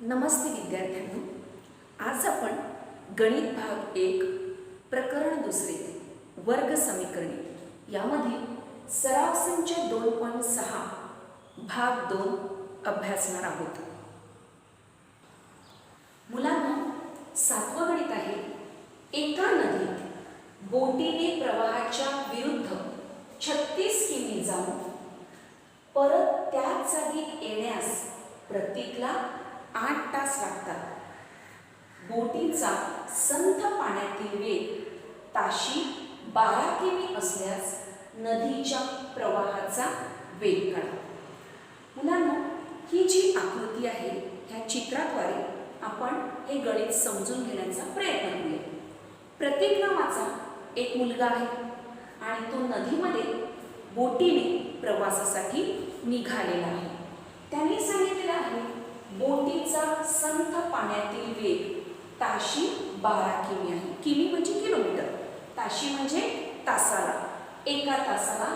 नमस्ते विद्यार्थ्यांनो, आज आपण गणित भाग 1 प्रकरण दुसरे वर्ग समीकरणे यामधील सराव संच 2.6 भाग 2 अभ्यासणार आहोत. मुलांनो, 7वं गणित आहे. एका नदीत बोटीने प्रवाहाच्या विरुद्ध 36 किमी जाऊन परत त्याच जागी येण्यास प्रत्येकाला 8 तास लागतात. बोटीचा संथ पाण्यातील वेग ताशी 12 किमी असल्यास नदीच्या प्रवाहाचा वेग काढा. मुलांनो, ही जी आकृती आहे ह्या चित्राद्वारे आपण हे गणित समजून घेण्याचा प्रयत्न करूया. प्रतीक नावाचा एक मुलगा आहे आणि तो नदीमध्ये बोटीने प्रवासासाठी निघालेला आहे. त्यांनी सांगितलेलं आहे बोटीचा संथ पाण्यातील वेग ताशी 12 किमी आहे. किमी म्हणजे किलोमीटर, ताशी म्हणजे तासाला. एका तासाला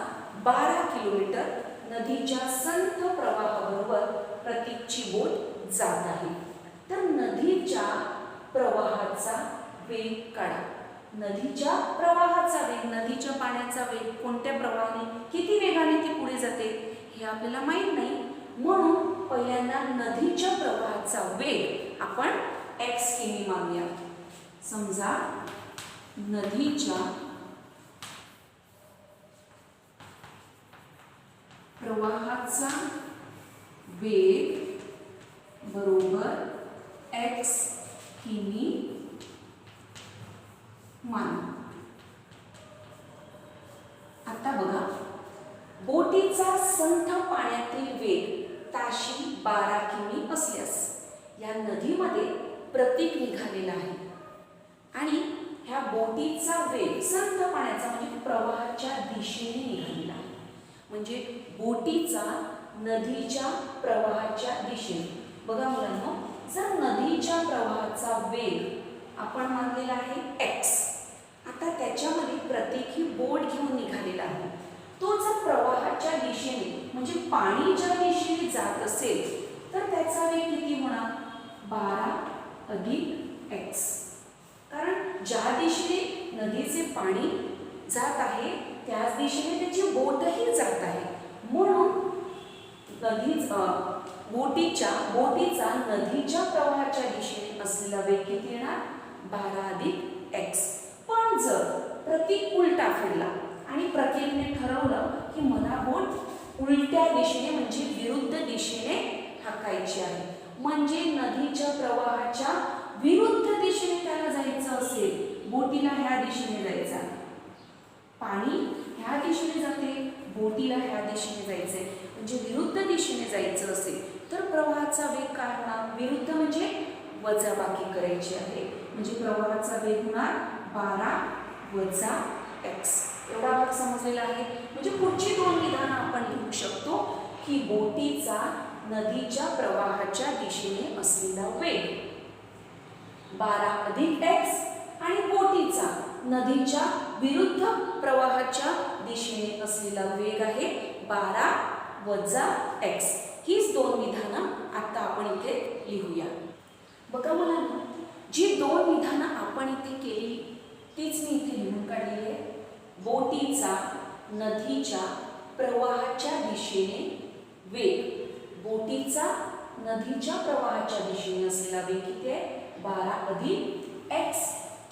12 किलोमीटर नदीच्या संथ प्रवाहाबरोबर प्रतीकची बोट जात आहे. तर नदीच्या प्रवाहाचा वेग काढा. नदीच्या प्रवाहाचा वेग, नदीच्या पाण्याचा वेग, कोणत्या प्रवाहाने किती वेगाने ती पुढे जाते हे आपल्याला माहित नाही. म्हणून पहिल्यांदा नदीच्या प्रवाहाचा वेग आपण x किमी मानूया. समजा नदीच्या प्रवाहाचा वेग बरोबर x किमी मान. आता बघा, बोटीचा संथ पाण्यातील वेग ताशी 12 किमी असल्यास या नदीमध्ये प्रतीक निघालेला आहे आणि ह्या बोटीचा वेग संथ पाण्याचा म्हणजे प्रवाहाच्या दिशेने निघालेला आहे. म्हणजे बोटीचा नदीच्या प्रवाहाच्या दिशेने. बघा मुलांनो, जर नदीच्या प्रवाहाचा वेग आपण मानलेला आहे x, आता त्याच्यामध्ये प्रतीक ही बोट घेऊन निघालेला आहे. तो जर प्रवाहाच्या दिशेने म्हणजे पाणी ज्या दिशेने जात असेल तर त्याचा वेग किती होणार? 12 अधिक x. कारण ज्या दिशेने नदीचे पाणी जात आहे त्याच दिशेने त्याची बोटही जात आहे. म्हणून बोटीचा नदीच्या प्रवाहाच्या दिशेने असलेला वेग किती येणार? 12 अधिक x. पण जर प्रतीक उलटा फिरला आणि प्रतीकने ठरवलं की मला बोट उलट्या दिशेने म्हणजे विरुद्ध दिशेने हाकायची आहे, म्हणजे नदीच्या प्रवाहाच्या विरुद्ध दिशेने त्याला जायचं असेल, बोटीला ह्या दिशेने जायचं आहे, पाणी ह्या दिशेने जाते, बोटीला ह्या दिशेने जायचंय, म्हणजे विरुद्ध दिशेने जायचं असेल तर प्रवाहाचा वेग काय होणार? विरुद्ध म्हणजे वजाबाकी करायची आहे, म्हणजे प्रवाहाचा वेग होणार 12 वजा x. एवढा भाग समजलेला आहे. म्हणजे पुढची दोन विधानं आपण लिहू शकतो की बोटीचा नदीच्या प्रवाहाच्या दिशेने असलेला वेग 12 अधिक x आणि बोटीचा नदीच्या विरुद्ध प्रवाहाच्या दिशेने असलेला वेग आहे 12 वजा x. हीच दोन विधानं आता आपण इथे लिहूया. बघा मुलांना, जी दोन विधानं आपण इथे केली तीच मी इथे लिहून काढलेली आहे. बोटीचा नदीच्या प्रवाहाच्या दिशेने वेग, बोटीचा नदीच्या प्रवाहाच्या दिशेने असलेला वेग किती आहे? 12 अधिक x.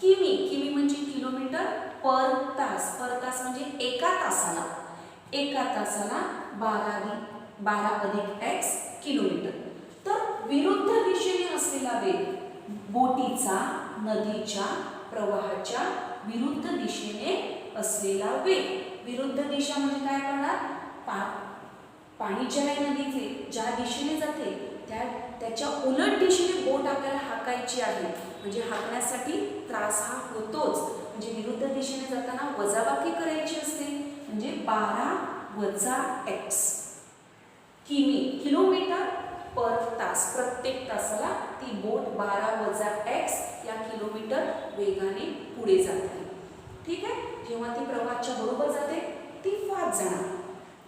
किमी, किमी म्हणजे किलोमीटर पर तास, पर तास म्हणजे एका तासाला 12 अधिक x किलोमीटर. तर विरुद्ध दिशेने असलेला वेग, बोटीचा नदीच्या प्रवाहाच्या विरुद्ध दिशेने असलेला वेग. विरुद्ध दिशा म्हणजे काय करणार? पाणी जे आहे नदीचे ज्या दिशेने जाते त्याच्या उलट दिशेने बोट आपल्याला हाकायची आहे, म्हणजे हाकण्यासाठी त्रास हा होतोच. म्हणजे विरुद्ध दिशेने जाताना वजाबाकी करायची असते, म्हणजे 12 वजा x. किमी, किलोमीटर पर तास, प्रत्येक तासाला ती बोट 12 वजा x या किलोमीटर वेगाने पुढे जाते. ठीक आहे. जेव्हा ती प्रवाहाच्या बरोबर जाते ती फास्ट जाणार,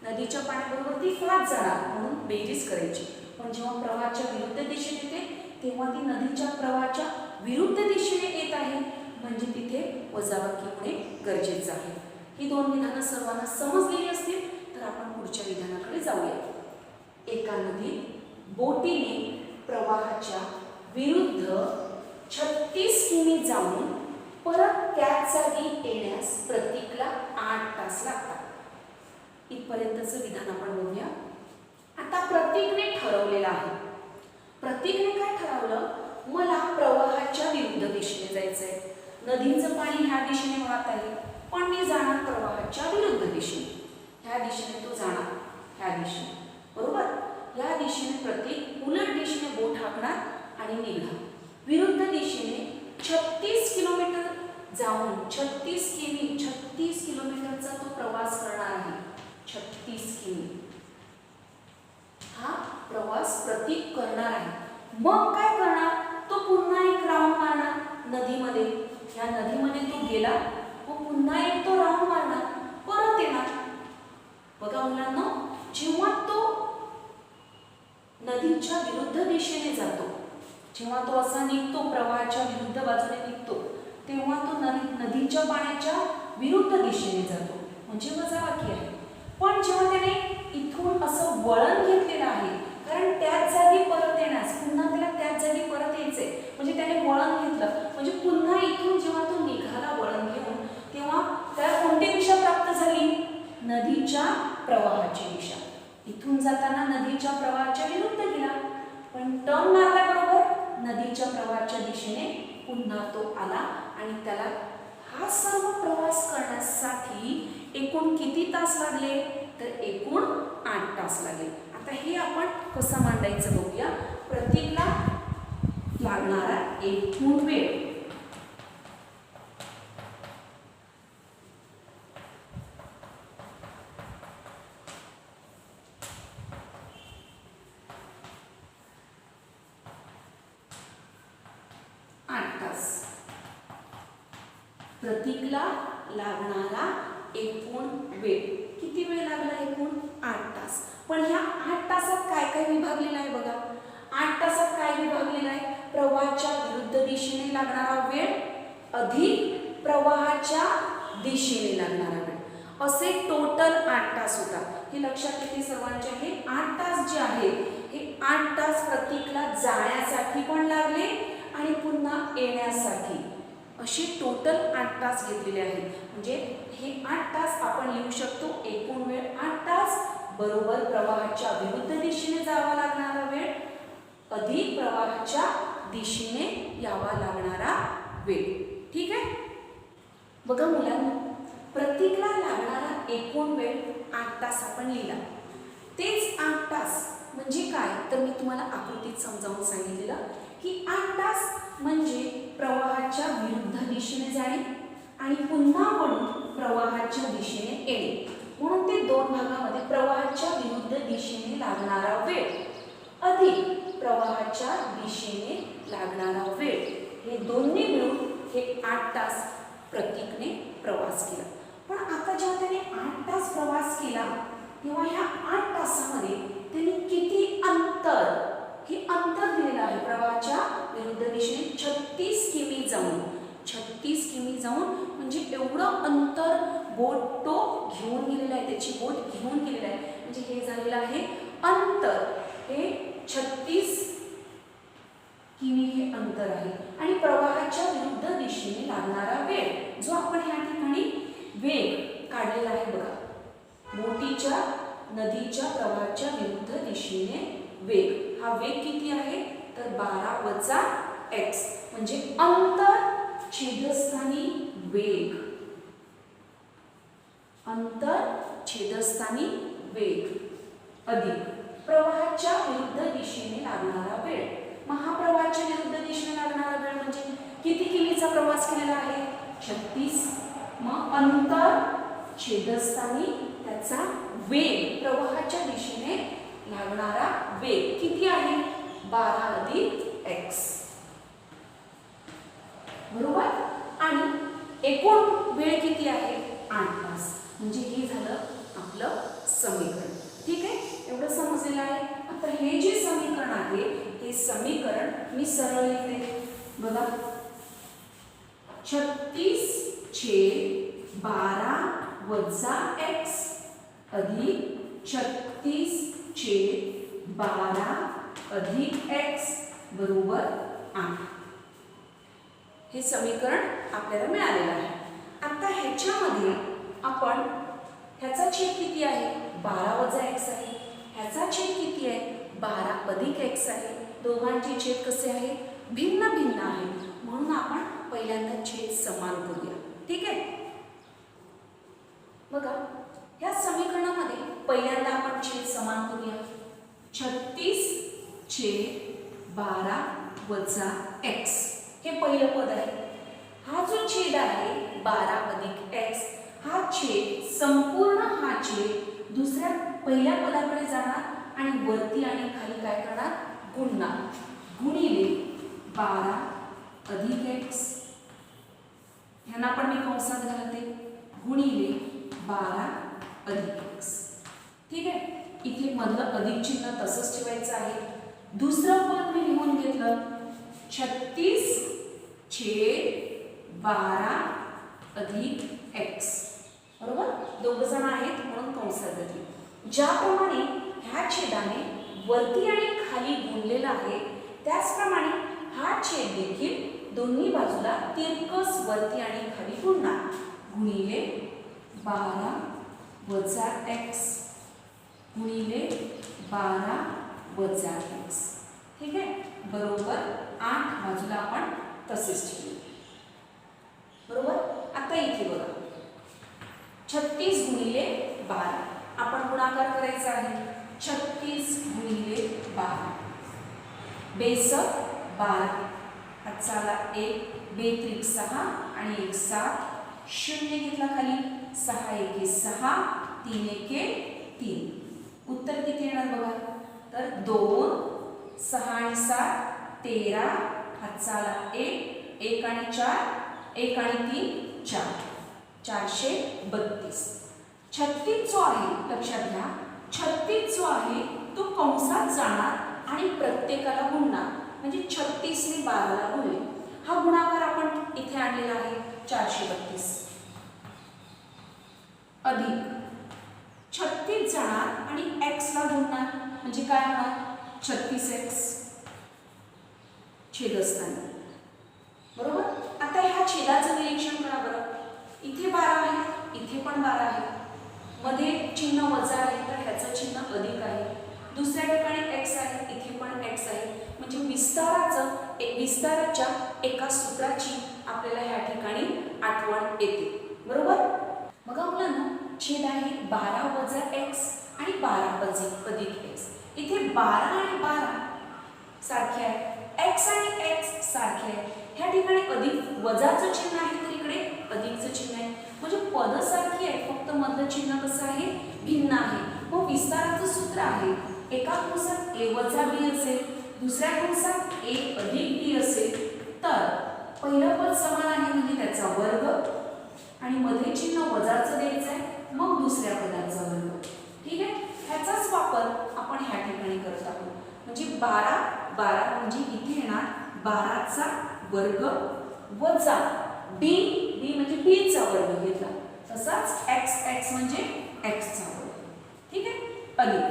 नदीच्या पाण्याबरोबर ती फास्ट जाणार, म्हणून बेरीज करायची. पण जेव्हा प्रवाहाच्या विरुद्ध दिशेने येते तेव्हा ती नदीच्या प्रवाहाच्या विरुद्ध दिशेने येत आहे, म्हणजे तिथे वजाबाकी होणे गरजेचं आहे. ही दोन विधानं सर्वांना समजलेली असतील तर आपण पुढच्या विधानाकडे जाऊया. एका नदीत बोटीने प्रवाहाच्या विरुद्ध 36 किमी जाऊन परत त्याच जागी येण्यास प्रतीकला 8 तास लागतात. इथपर्यंतचं विधान आपण बघूया. आता प्रतीकने ठरवलेलं आहे. प्रतीकने काय ठरवलं? मला प्रवाहाच्या विरुद्ध दिशेने जायचंय. नदीचं पाणी ह्या दिशेने वाहत आहे, पण मी जाणार प्रवाहाच्या विरुद्ध दिशेने. ह्या दिशेने तो जाणार, ह्या दिशेने, बरोबर. या दिशेने प्रतीक उलट दिशेने बोट हाकणार आणि निघणार. विरुद्ध दिशेने 36 किलोमीटर जाऊन 36 किलोमीटरचा तो प्रवास करणार आहे. 36 किमी हा प्रवास प्रतीक करणार आहे. मग काय करणार? तो पुन्हा एक राऊंड मारणार नदीमध्ये. या नदीमध्ये तो गेला, मग पुन्हा एक तो राऊंड मारणार, परत येणार. बघा मुलांना, जेव्हा तो नदीच्या विरुद्ध दिशेने जातो, जेव्हा तो असा निघतो, प्रवाहाच्या विरुद्ध बाजूने निघतो, तेव्हा तो नदीच्या पाण्याच्या विरुद्ध दिशेने जातो, म्हणजे वजाबाकी आहे. पण जेव्हा त्याने इथून असं वळण घेतलेलं आहे, कारण त्याच जागी परत येण्यास, पुन्हा त्याला त्याच जागी परत यायचंय, म्हणजे त्याने वळण घेतलं, म्हणजे पुन्हा इथून जेव्हा तो निघाला वळण घेऊन, तेव्हा त्याला कोणती दिशा प्राप्त झाली? नदीच्या प्रवाहाची दिशा. इथून जाताना नदीच्या प्रवाहाच्या विरुद्ध गेला, पण टर्न मारल्याबरोबर नदीच्या प्रवाहाच्या दिशेने पुन्हा तो आला आणि त्याला हा सर्व प्रवास करण्यासाठी एकूण किती तास लागले? तर एकूण 8 तास लागले. आता हे आपण कसं मांडायचं बघूया. प्रतीकला लागणारा एकूण वेळ प्रतीकला लागणारा एकूण वेळ किती वेळ लागला? एकूण 8 तास. पण ह्या 8 तासात काय काय विभागलेलं आहे बघा. 8 तासात काय विभागलेलं आहे? प्रवाहाच्या विरुद्ध दिशेने लागणारा वेळ अधिक प्रवाहाच्या दिशेने लागणारा वेळ, असे टोटल 8 तास होता. हे लक्षात येते सर्वांच्या. हे 8 तास जे आहे, हे 8 तास प्रतीकला जाण्यासाठी पण लागले आणि पुन्हा येण्यासाठी, असे टोटल 8 तास घेतलेले आहेत. म्हणजे हे 8 तास आपण लिहू शकतो. एकूण वेळ 8 तास बरोबर प्रवाहाच्या विरुद्ध दिशेने जावा लागणारा वेळ अधिक प्रवाहाच्या दिशेने यावा लागणारा वेळ. ठीक आहे. बघा मुलांना, प्रतीकला लागणारा एकूण वेळ 8 तास आपण लिहिला. तेच 8 तास म्हणजे काय, तर मी तुम्हाला आकृतीत समजावून सांगितलेलं की 8 तास म्हणजे प्रवाहाच्या विरुद्ध दिशेने जाणे आणि पुन्हा वळून प्रवाहाच्या दिशेने येणे. म्हणून ते दोन भागामध्ये प्रवाहाच्या विरुद्ध दिशेने लागणारा वेळ अधिक प्रवाहाच्या दिशेने लागणारा वेळ, हे दोन्ही मिळून हे 8 तास प्रतीकने प्रवास केला. पण आता जेव्हा त्याने 8 तास प्रवास केला, तेव्हा ह्या 8 तासामध्ये त्यांनी किती अंतर, हे अंतर दिलेलं आहे प्रवाहाच्या विरुद्ध दिशेने 36 किमी जाऊन. 36 किमी जाऊन म्हणजे एवढं अंतर बोट तो घेऊन गेलेला आहे, त्याची बोट घेऊन गेलेला आहे. म्हणजे हे झालेलं आहे अंतर, हे 36 किमी हे अंतर आहे. आणि प्रवाहाच्या विरुद्ध दिशेने लागणारा वेळ, जो आपण या ठिकाणी वेग काढलेला आहे बघा, बोटीच्या नदीच्या प्रवाहाच्या विरुद्ध दिशेने वेग, हा वेग किती आहे तर 12 - x, म्हणजे अंतर छेदस्थानी वेग, अंतर छेदस्थानी वेग अधिक प्रवाहाच्या विरुद्ध दिशेने लागणारा वेळ. महाप्रवाहाच्या विरुद्ध दिशेने लागणारा वेळ म्हणजे किती किमीचा प्रवास केलेला आहे? 36. मग अंतर छेदस्थानी त्याचा वेग, प्रवाहाच्या दिशेने लागणारा वेग किती आहे? 12 + x, बरोबर. आणि एकूण वेळ किती आहे? 8 तास. म्हणजे हे झालं आपलं समीकरण. ठीक आहे, एवढं समजलेलं आहे. आता हे जे समीकरण आहे, हे समीकरण मी सरळ लिहिते बघा. 36/12 वजा x अधिक 36/12 अधिक x बरोबर 8. हे समीकरण आपल्याला मिळालेलं आहे. आता ह्याच्यामध्ये आपण ह्याचा छेद किती आहे 12 वजा x आहे. ह्याचा छेद किती आहे 12 अधिक x आहे. दोघांचे छेद कसे आहेत भिन्न भिन्न आहेत. म्हणून आपण पहिल्यांदा छेद समान करूया. ठीक आहे. बघा ह्या समीकरणामध्ये पहिल्यांदा आपण छेद समान करूया. 36/12 वजा x हे पहिलं पद आहे. हा जो छेद आहे 12 अधिक x हा छेद संपूर्ण हा छेद दुसऱ्या पहिल्या पदाकडे जाणार आणि वरती आणि खाली काय करणार गुणणार. गुणिले 12 अधिक x ह्यांना पण मी कंसात घालते गुणिले 12 अधिक x. ठीक आहे. इथे मधलं अधिक चिन्ह तसंच ठेवायचं आहे. दुसरं पद मी लिहून घेतलं 36/12 अधिक x बरोबर. दोघ जण आहेत म्हणून कंसात घातले. ज्याप्रमाणे ह्या छेदाने वरती आणि खाली गुणलेला आहे त्याचप्रमाणे हा छेद देखील दोन्ही बाजूला तिरकस वरती आणि खाली गुणणार. गुणिले 12 वजा x गुणिले 12 वजा x. ठीक आहे. बरोबर 8 बाजूला आपण तसेच ठेवू बरोबर. आता इथे बघा 36 गुणिले 12 आपण गुणाकार करायचा आहे. 36 गुणिले 12 बेसक 12 हातचाला 1 2 त्रिक 6 आणि 1 7 शून्य घेतला खाली 6 1 6 3 1 3. उत्तर किती येणार बघा तर 2 6 आणि 7 13 हातचाला 1 1 आणि 4 1 आणि 3 4 432. 36 जो आहे लक्षात घ्या 36 जो आहे तो कंसात जाणार आणि प्रत्येकाला गुणणार म्हणजे 36 ने 12 ला गुणले. हा गुणाकार आपण इथे आणलेला आहे 432 अधिक 36 जाणार आणि x ला गुणणार म्हणजे काय होणार 36x छेद असताना बरोबर. आता ह्या छेदाचं निरीक्षण करा बरं. इथे 12 आहे इथे पण 12 आहे. मध्ये चिन्ह वजा आहे तर ह्याचं चिन्ह अधिक आहे. दुसऱ्या ठिकाणी x आहे इथे पण x आहे. म्हणजे विस्ताराच्या एका सूत्राची आपल्याला ह्या ठिकाणी आठवण येते बरोबर. बघा मुलांना छेद आहे 12 वजा x आणि 12 अधिक x. इथे 12 आणि 12 सारखे आहे. x आणि x सारखे आहे. ह्या ठिकाणी अधिक वजाचं चिन्ह आहे तर इकडे अधिकचं चिन्ह आहे. म्हणजे पद सारखी आहे फक्त मधलं चिन्ह कसं आहे भिन्न आहे. मग विस्ताराचं सूत्र आहे एका कंसात a वजा b असेल दुसऱ्या कंसात a अधिक b असेल तर पहिलं पद समान आहे म्हणजे त्याचा वर्ग आणि मध्ये चिन्ह वजाचं द्यायचं आहे मग दुसऱ्या पदाचा वर्ग. ठीक आहे. ह्याचाच वापर आपण ह्या ठिकाणी करत आहोत. म्हणजे 12 म्हणजे इथे येणार 12चा वर्ग वजा b म्हणजे b चा वर्ग घेतला तसाच x म्हणजे x चा वर्ग. ठीक आहे. अधिक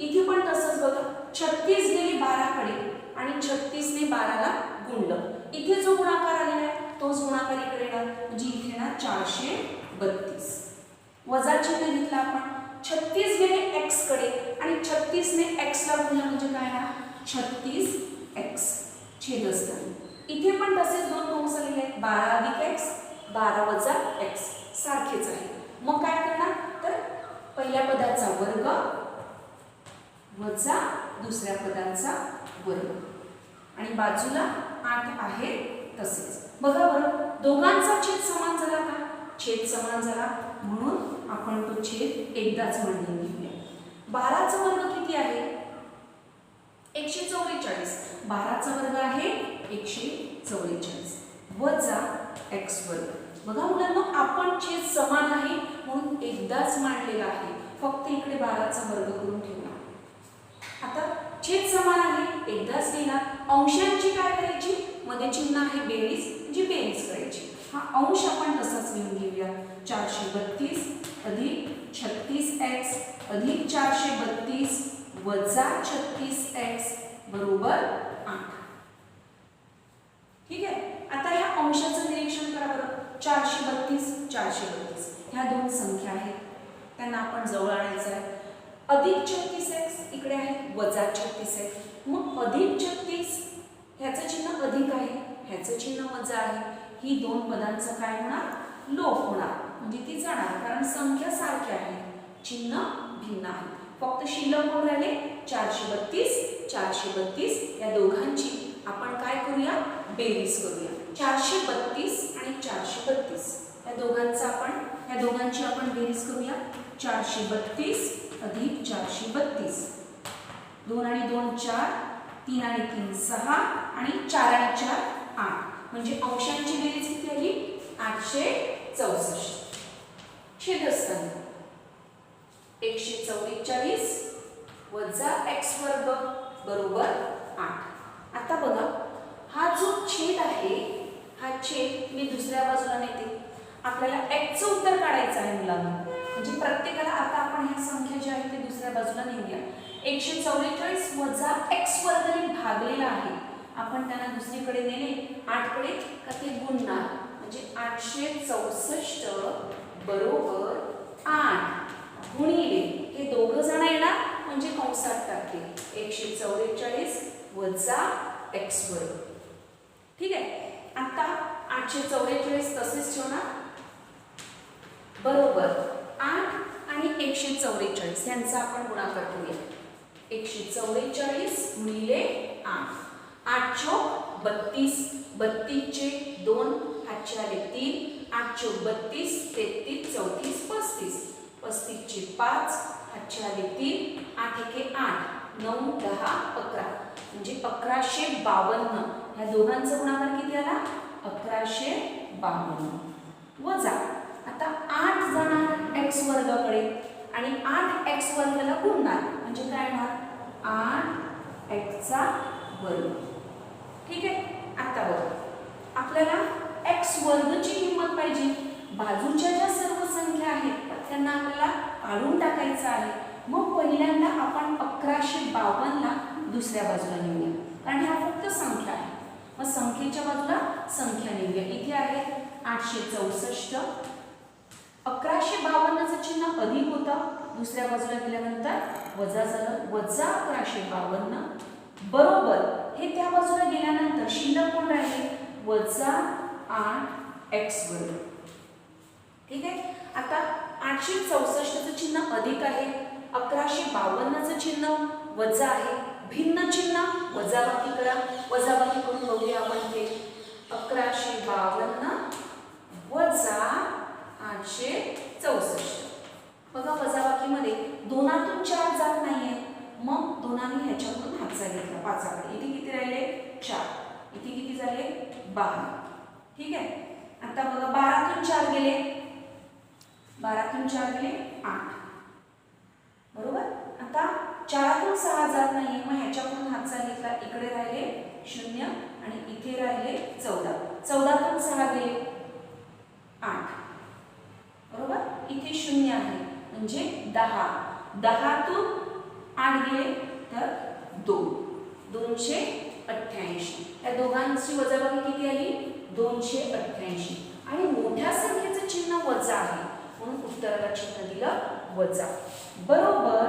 इथे पण तसंच बघा 36 गेले 12 कडे आणि 36 ने 12 ला गुणलं. इथे जो गुणाकार आलेला आहे तोच गुणाकार इकडे येणार म्हणजे इथे येणार 432. वजा चिन्ह घेतला आपण 36 गेले x कडे आणि 36 ने x ला गुणलं म्हणजे काय येणार 36x छेद असताना. इथे पण तसेच दोन कंस आलेले आहेत 12 अधिक x 12 वजा x सारखेच आहे. मग काय करणार तर पहिल्या पदाचा वर्ग वजा दुसऱ्या पदाचा वर्ग आणि बाजूला 8 आहे तसेच. बघा बरं दोघांचा छेद समान झाला का. छेद समान झाला म्हणून आपण तो छेद एकदाच मांडून घेऊया. 12चा वर्ग किती आहे 144. 12चा वर्ग आहे 144 वजा x वर्ग. बघा मुलांना आपण छेद समान आहे म्हणून एकदाच मांडलेला आहे फक्त इकडे 12चा वर्ग करून ठेवला. आता छेद समान आहे एकदाच लिहिणार. अंशांची काय करायची, मध्ये चिन्ह आहे बेरीज, म्हणजे बेरीज करायची. हा अंश आपण तसाच लिहून घेऊया. 432 अधिक 36x अधिक 432 वजा 36x बरोबर 8. ठीक आहे. आता ह्या अंशाचं निरीक्षण करा बरं. 432 432 ह्या दोन संख्या आहेत, त्यांना आपण जवळ आणायचं आहे. अधिक 36x इकडे आहे, वजा 36x. मग अधिक 36 ह्याचं चिन्ह अधिक आहे, ह्याचं चिन्ह वजा आहे. ही दोन पदांचं काय होणार, लोप होणार, म्हणजे ती जाणार, कारण संख्या सारख्या आहेत, चिन्ह भिन्न आहे. फक्त शिल्लक कोण राहिले, 432 432 या दोघांची आपण काय करूया, बेरीज करूया. 432 आणि 432 या दोघांची आपण बेरीज करूया. 432 अधिक 432 2 आणि 2 4 3 आणि 3 6 आणि 4 आणि 4 8. म्हणजे अंशांची बेरीज किती आली, 864. छेदस्थान 144 वजा x वर्ग बरोबर 8. आता बघा, हा जो छेद आहे, हा छेद मी दुसऱ्या बाजूला नेते. आपल्याला x चं उत्तर काढायचं आहे मुलांना, म्हणजे प्रत्येकाला आता आपण ह्या संख्या ज्या आहेत ते दुसऱ्या बाजूला नेऊया. 144 वजा x वर्गाने भागलेला आहे, आपण त्यांना दुसरीकडे नेले 8 कडे का ते गुणणार, म्हणजे 864 बरोबर 8 गुणिले हे दोघं जण येणार, म्हणजे कंसात टाकते 144 वजा x वर्ग. ठीक आहे. आता 844 तसेच ठेवणार बरोबर 8 आणि 144 यांचा आपण गुणाकार करूया. 144 गुणिले 8 8 चौक 32 32 चे 2 हातचे आले 3 8 चौक 32 33 34 35 35 चे 5 हातचे आले 3 8 एके 8 9 10 11 म्हणजे 1152. ह्या दोघांचा गुणाकार किती आला, 1152 वजा आता 8 जाणार x वर्गाकडे आणि 8 x वर्गाला गुणणार, म्हणजे काय होणार 8x चा वर्ग. ठीक आहे. आता बघा, आपल्याला x वर्गची किंमत पाहिजे. बाजूच्या ज्या सर्व संख्या आहेत त्यांना आपल्याला काढून टाकायचं आहे. मग पहिल्यांदा आपण 1152 ला दुसऱ्या बाजूला नेऊया, कारण ह्या फक्त संख्या आहेत. मग संख्येच्या बाजूला संख्या नेऊया. इथे आहे 864. 1152 चं चिन्ह अधिक होता, दुसऱ्या बाजूला गेल्यानंतर वजा झालं, वजा 1152 बरोबर हे त्या बाजूला गेल्यानंतर शिल्लक कोण राहिले, वजा 8x वर्ग. ठीक आहे. आता 864 चं चिन्ह अधिक आहे, 1152 चं चिन्ह वजा आहे, भिन्न चिन्ह वजाबाकी करा. वजाबाकी करून बघूया आपण ते. 1152 वजा 864. बघा, वजाबाकीमध्ये दोनातून 4 जात नाहीये, मग दोनाने ह्याच्यातून हातचा घेतला 5 कडे. इथे किती राहिले 4, इथे किती झाले 12. ठीक आहे. आता बघा 12तून 4 गेले, 12तून 4 गेले 8 बरोबर. आता 4तून 6 जात नाही, मग ह्याच्याकडून हातचा घेतला, इकडे राहिले 0 आणि इथे राहिले 14. 14तून 6 गेले 8 बरोबर. इथे 0 आहे म्हणजे 10. 10तून 8 गेले तर 2 288. या दोघांची वजाबाकी किती आली 288. आणि मोठ्या संख्येचं चिन्ह वजा आहे म्हणून उत्तराला चिन्ह दिलं वजा बरोबर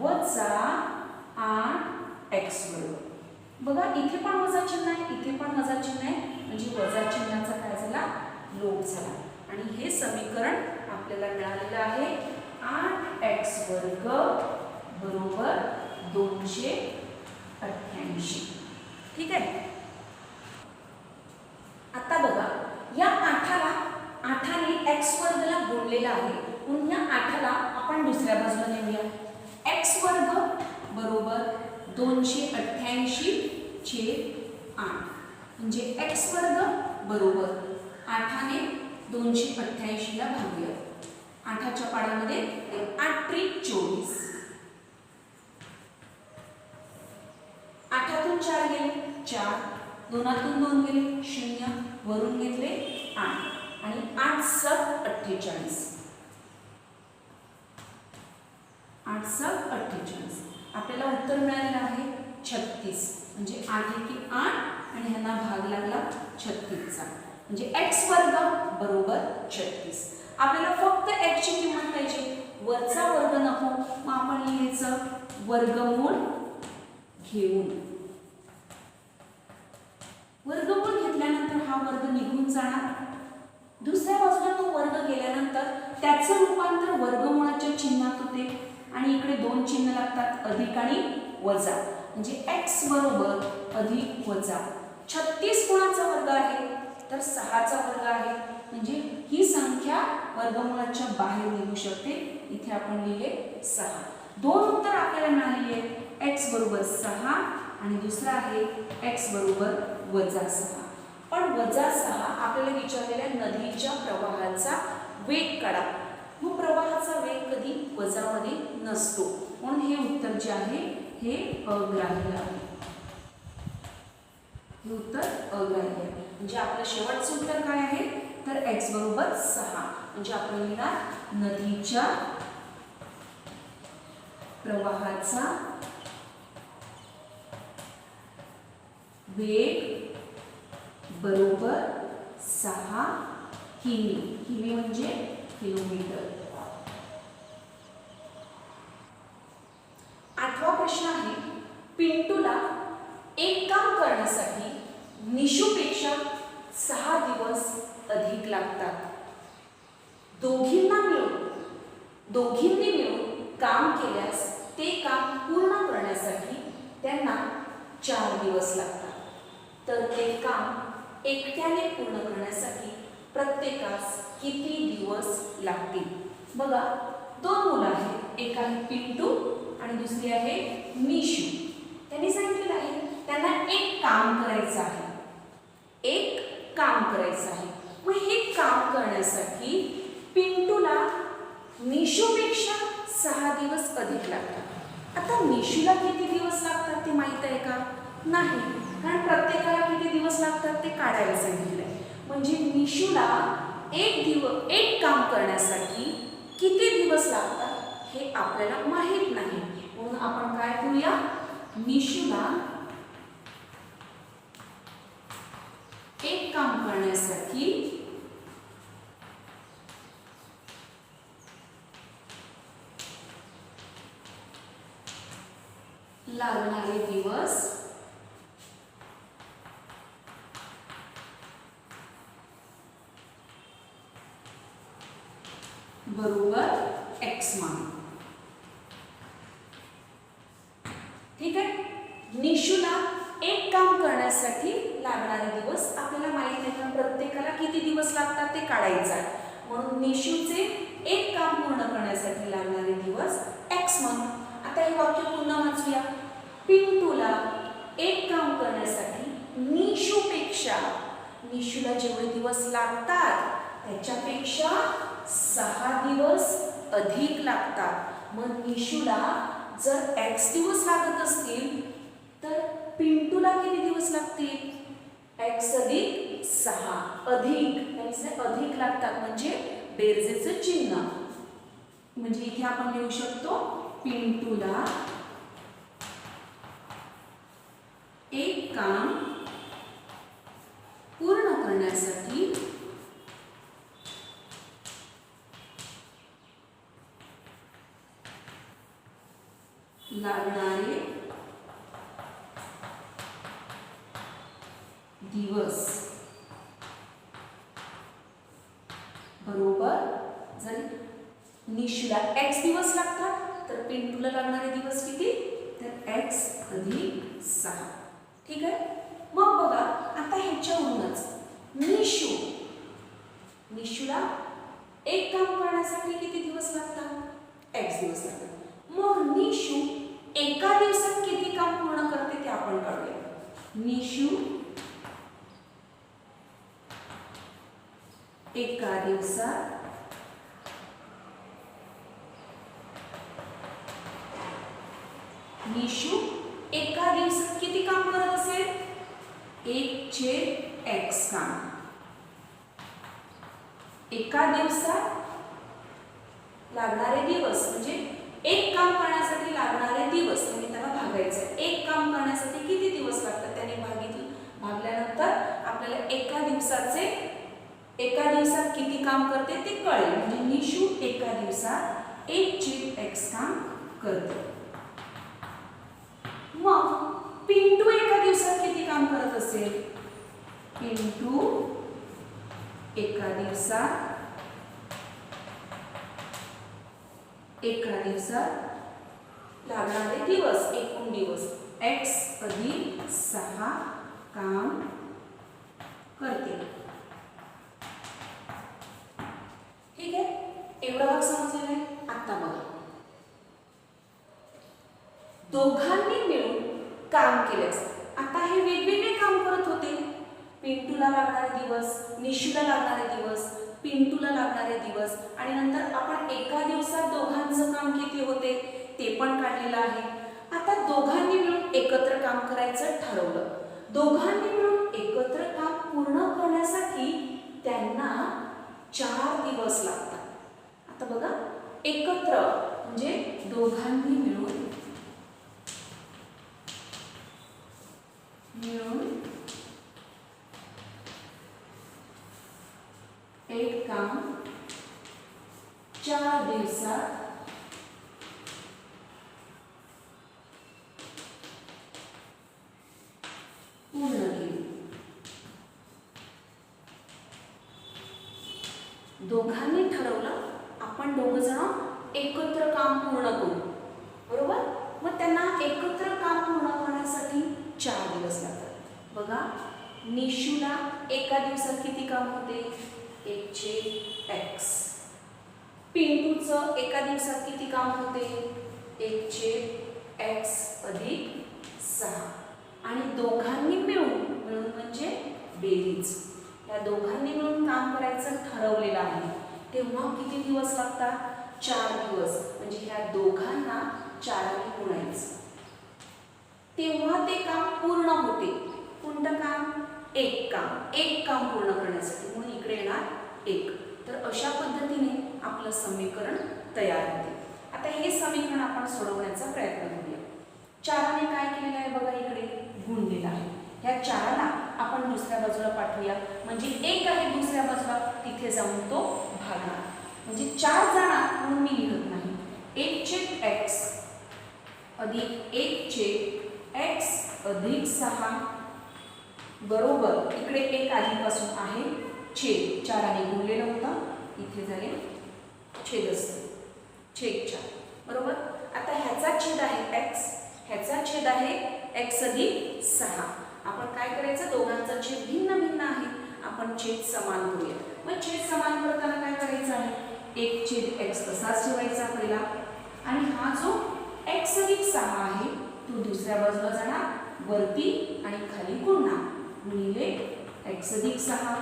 वजा 8x वर्ग. बघा, इथे पण वजा चिन्ह आहे, इथे पण वजा चिन्ह आहे, म्हणजे वजा चिन्हाचा काय झाला, लोप झाला. आणि हे समीकरण आपल्याला मिळालेलं आहे 8x वर्ग बरोबर 288. ठीक आहे. आता बघा, या 8ने x वर्गला गुणलेला आहे, म्हणून या 8ला आपण दुसऱ्या बाजूला नेऊया. x वर्ग बरोबर 288 छेद 8 म्हणजे x वर्ग बरोबर 8ने 288 ला भागूया. 8च्या पाड्यामध्ये 8 त्रिक 24. 8तून दोनातून 2 गेले 0, वरून घेतले 8 आणि 8 7 48. 8 7 48. आपल्याला उत्तर मिळालेलं आहे 36. म्हणजे 8 एके 8 आणि ह्यांना भाग लागला 36चा. म्हणजे x वर्ग बरोबर 36. आपल्याला फक्त x ची किंमत पाहिजे, वरचा वर्ग नको. मग आपण लिहायचं वर्गमूळ घेऊन. वर्गमूळ घेतल्यानंतर हा वर्ग निघून जाणार. दुसऱ्या बाजूला तो वर्ग गेल्यानंतर त्याचं रूपांतर वर्गमूळाच्या चिन्हात होते आणि इकडे 2 चिन्ह लागतात, अधिक आणि वजा. म्हणजे x बरोबर अधिक वजा 36 कोणाचा वर्ग आहे तर 6चा वर्ग आहे. म्हणजे ही संख्या वर्गमूळाच्या बाहेर निघू शकते. इथे आपण लिहिले 6. 2 उत्तर आपल्याला मिळालेली आहेत, x बरोबर 6 आणि दुसरा आहे x बरोबर वजा 6. पण वजा 6 आपल्याला विचारलेल्या नदीच्या प्रवाहाचा वेग काढा. मग प्रवाहाचा वेग कधी वजामध्ये नसतो, म्हणून हे उत्तर जे आहे हे अग्राह्य आहे. हे उत्तर अग्राह्य आहे. म्हणजे आपलं शेवटचं उत्तर काय आहे तर x बरोबर 6. म्हणजे आपण लिहिणार नदीच्या प्रवाहाचा वेग बरोबर 6 किमी. किमी म्हणजे किलोमीटर. 8वा प्रश्न आहे, पिंटूला एक काम करण्यासाठी निशूपेक्षा 6 दिवस अधिक लागतात. दोघींनी मिळून काम केल्यास ते काम पूर्ण करण्यासाठी त्यांना 4 दिवस लागतात. तर ते काम एकट्याने पूर्ण करण्यासाठी प्रत्येकास किती दिवस लागतील? बघा, 2 मुलं आहेत, एक आहे पिंटू आणि दुसरी आहे निशू. त्यांनी सांगितलेलं आहे त्यांना एक काम करायचं आहे. मग हे काम करण्यासाठी पिंटूला निशूपेक्षा 6 दिवस अधिक लागतात. आता निशूला किती दिवस लागतात ते माहित आहे का? नाही, कारण प्रत्येकाला किती दिवस लागतात ते काढायला सांगितलंय. म्हणजे निशूला एक काम करण्यासाठी किती दिवस लागतात हे आपल्याला माहित नाही. म्हणून आपण काय करूया, निशूला एक काम करण्यासाठी लागणारे दिवस बरोबर x मानू. ठीक आहे. निशूला एक काम करण्यासाठी लागणारे दिवस आपल्याला माहित आहे का? प्रत्येकाला किती दिवस लागतात ते काढायचं आहे. म्हणून निशूचे एक काम पूर्ण करण्यासाठी लागणारे दिवस x म्हणू. आता हे वाक्य पुन्हा वाचूया. पिंटूला एक काम करण्यासाठी निशूला जेवढे दिवस लागतात त्याच्यापेक्षा 6 दिवस अधिक लागतात. मग निशूला जर x दिवस लागत असतील तर पिंटूला किती दिवस लागतील? x अधिक 6 अधिक लागतात म्हणजे बेरजेचं चिन्ह. म्हणजे इथे आपण लिहू शकतो पिंटूला एक काम पूर्ण करण्यासाठी लागणारे दिवस बरोबर, जर निशूला x दिवस लागतात तर पिंटूला लागणारे दिवस किती तर x अधिक 6. ठीक आहे. मग बघा, आता ह्याच्यावरूनच निशूला एक काम करण्यासाठी किती दिवस लागतात? x दिवस लागतात. मग निशू एका दिवसात किती काम पूर्ण करते ते आपण काढूया. निशू एका दिवसात किती काम करत असेल 1/x काम. एका दिवसात लागणारे दिवस म्हणजे एक काम करण्यासाठी लागणारे दिवस आणि त्याला भागायचं आहे. एक काम करण्यासाठी किती दिवस लागतात त्याने भागल्यानंतर आपल्याला एका दिवसात किती काम करते ते कळेल. म्हणजे निशू एका दिवसात 1/x काम करते. मग पिंटू एका दिवसात किती काम करत असेल? पिंटू एका दिवसात लागणारे दिवस एकूण दिवस x + 6 काम करते. ठीक आहे, एवढा भाग समजलेला आहे. आता बघा, दोघांनी मिळून काम केल्यास आता हे वेगवेगळे काम करत होते. पिंटूला लागणारे दिवस, निशूला लागणारे दिवस, पिंटूला लागणारे दिवस आणि नंतर आपण एका दिवसात दोघांचं काम किती होते ते पण काढलेलं आहे. आता दोघांनी मिळून एकत्र काम करायचं ठरवलं. दोघांनी मिळून एकत्र काम पूर्ण करण्यासाठी त्यांना 4 दिवस लागतात. आता बघा, एकत्र म्हणजे दोघांनी मिळून एक काम 4 दिवसात पूर्ण केले. दोघांनी ठरवलं आपण दोघ जण एकत्र काम पूर्ण करू, बरोबर. मग त्यांना एकत्र काम पूर्ण करण्यासाठी 4 दिवस लागतात. बघा, निशूला एका दिवसात किती काम होते? 1/x. पिंटूचं एका दिवसात किती काम होते? 1/x + 6. आणि दोघांनी मिळून म्हणजे बेरीज, या दोघांनी मिळून काम करायचं ठरवलेलं आहे. तेव्हा किती दिवस लागतात? 4 दिवस. म्हणजे ह्या दोघांना 4 ने गुणायचं, तेव्हा ते काम पूर्ण होते. कोणतं काम? एक काम पूर्ण करण्यासाठी, म्हणून इकडे येणार 1. तर अशा पद्धतीने आपलं समीकरण तयार होते. आता हे समीकरण आपण सोडवण्याचा प्रयत्न करूया. 4 ने काय केलेलं आहे बघा, इकडे गुणलेलं आहे. ह्या 4 ला आपण दुसऱ्या बाजूला पाठवूया. म्हणजे 1 आहे दुसऱ्या बाजूला, तिथे जाऊन तो भागणार. म्हणजे 4 जाणार म्हणून मी लिहत नाही. 1/x + 1/x + 6 बरोबर. इकडे 1 आधीपासून आहे, छेद 4 ने गुणलेलं होतं, इथे झाले छेद असते, छेद 4 बरोबर. आता ह्याचा छेद आहे x, ह्याचा छेद आहे x + 6. आपण काय करायचं? दोघांचा छेद भिन्न भिन्न आहे, आपण छेद समान करूया. मग छेद समान करताना काय करायचं आहे? 1/x तसाच ठेवायचा पहिला, आणि हा जो x + 6 आहे तो दुसऱ्या बाजूला जाणार, वरती आणि खाली गुणणार. गुणिले x + 6.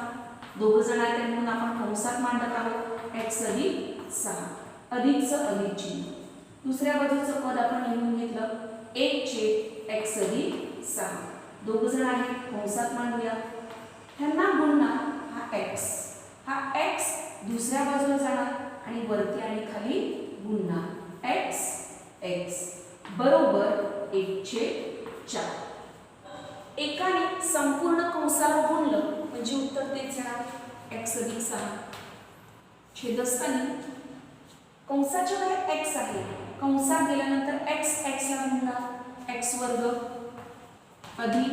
दोघ जण आहेत म्हणून आपण कंसात मांडत आहोत. x + 6 अधिकचं अधिक चिन्ह. दुसऱ्या बाजूचं पद आपण लिहून घेतलं 1/x + 6. दोघ जण आहेत, कंसात मांडूया. ह्यांना गुणणार हा x दुसऱ्या बाजूला जाणार आणि वरती आणि खाली गुणणार x बरोबर 1/4. एकाने संपूर्ण कंसाला गुणलं म्हणजे उत्तर तेच येणार x + 6. छेदस्थानी कंसाच्या बाहेर x आहे, कंसात गेल्यानंतर x ला गुणणार x² अधिक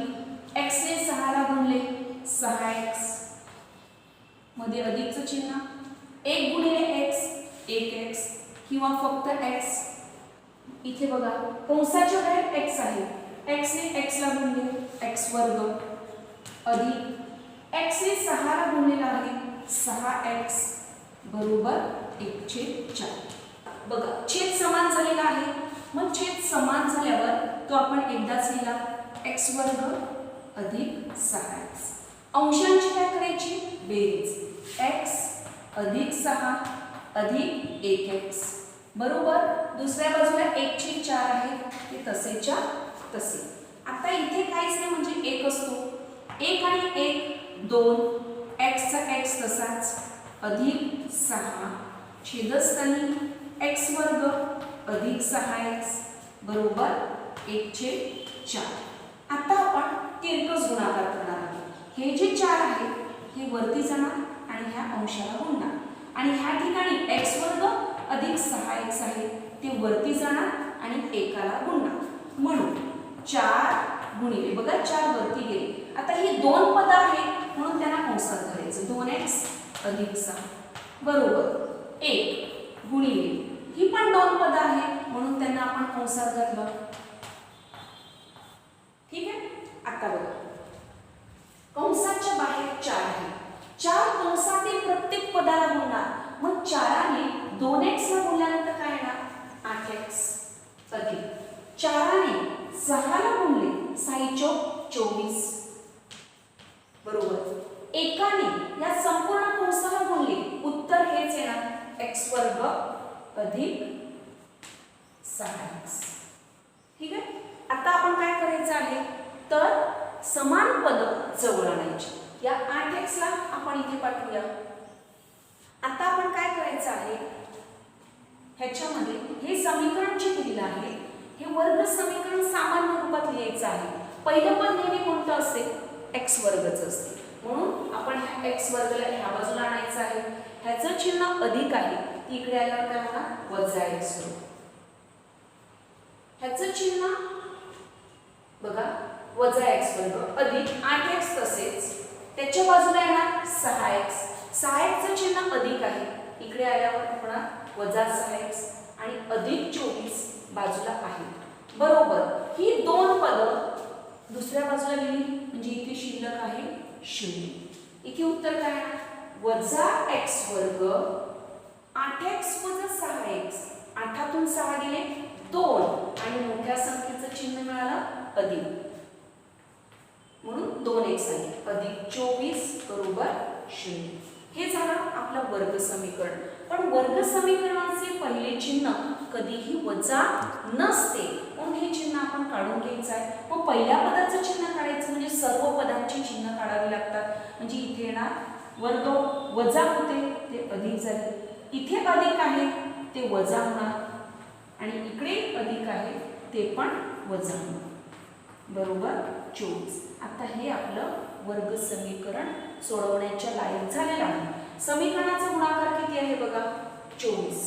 x ने 6 ला गुणले 6x मध्ये अधिकचं चिन्ह, 1 गुणिले x 1x किंवा फक्त x. इथे बघा कंसाच्या बाहेर x आहे, x ने x ला गुणले x² अधिक x ने 6 ला गुणलेला आहे 6x बरोबर 1/4. बघा छेद समान झालेला आहे. मग छेद समान झाल्यावर तो आपण एकदाच लिहिला x² अधिक 6x. अंशांची काय करायची? बेरीज. x अधिक 6 अधिक 1x बरोबर. दुसऱ्या बाजूला 1/4 आहे, ते तसेच्या तसे. आता इथे काहीच नाही म्हणजे 1 असतो, 1 आणि 1 2, x चा x तसाच अधिक 6 छेदस्थानी x वर्ग अधिक 6x बरोबर 1/4. आता आपण तिरकस गुणाकार करणार आहोत. हे जे 4 आहे हे वरती जाणार आणि ह्या अंशाला गुणणार आणि ह्या ठिकाणी x वर्ग अधिक 6x आहे ते वरती जाणार आणि एकाला गुणणार. म्हणून 4 गुणिले बघा 4 वरती गेले. आता ही दोन पद आहेत म्हणून त्यांना कंसात धरायचं. 2x अधिक 6 बरोबर 1 गुणिले ही पण दोन पद आहेत म्हणून त्यांना आपण कंसात घातलं. ठीक आहे. आता बघा कंसाच्या बाहेर 4 आहे. 4 कंसातील प्रत्येक पदाला गुणणार. मग 4ने 2x ला गुणल्यानंतर काय येणार 8x अधिक 4ने 6 ला गुणले 6 चौक 24 बरोबर 1ने या संपूर्ण कंसाला गुणले उत्तर हेच येणार x वर्ग अधिक 6x. ठीक आहे. आता आपण काय करायचं आहे तर समान पद जवळ आणायची. या 8x ला आपण इथे पाठवूया. आता आपण काय करायचं आहे ह्याच्यामध्ये हे समीकरण जे दिलेलं आहे हे वर्ग समीकरण सामान्य रूपात लिहायचं आहे. पहिलं पद नेहमी कोणतं असते x वर्गच असते म्हणून आपण ह्या x वर्गला ह्या बाजूला आणायचं आहे. ह्याचं चिन्ह अधिक आहे इकडे आल्यावर काय होणार वजा x होईल. ह्याचं चिन्ह बघा वजा x वर्ग अधिक 8x तसेच त्याच्या बाजूला येणार 6x. 6x चं चिन्ह अधिक आहे इकडे आल्यावर होणार वजा 6x आणि अधिक 24 बाजूला आहे बरोबर. ही दोन पद दुसऱ्या बाजूला लिहिली म्हणजे इथे शिल्लक आहे 0. इथे उत्तर काय आहे वजा x वर्ग 8x वजा 6x 8तून 6 गेले 2 आणि मोठ्या संख्येचं चिन्ह मिळालं अधिक म्हणून 2x आहे अधिक 24 बरोबर 0. हे झालं आपलं वर्ग समीकरण. पण वर्ग समीकरणाचे पहिले चिन्ह कधीही वजा नसते म्हणून हे चिन्ह आपण काढून घ्यायचं आहे. मग पहिल्या पदाचं चिन्ह काढायचं म्हणजे सर्व पदांची चिन्ह काढावी लागतात. म्हणजे इथे येणार वर्ग वजा होते ते अधिक झाले. इथे अधिक आहे ते वजा होणार आणि इकडे अधिक आहे ते पण वजा होणार बरोबर 24. आता हे आपलं वर्ग समीकरण सोडवण्याच्या लायक झालेलं आहे. समीकरणाचा गुणाकार किती आहे बघा 24.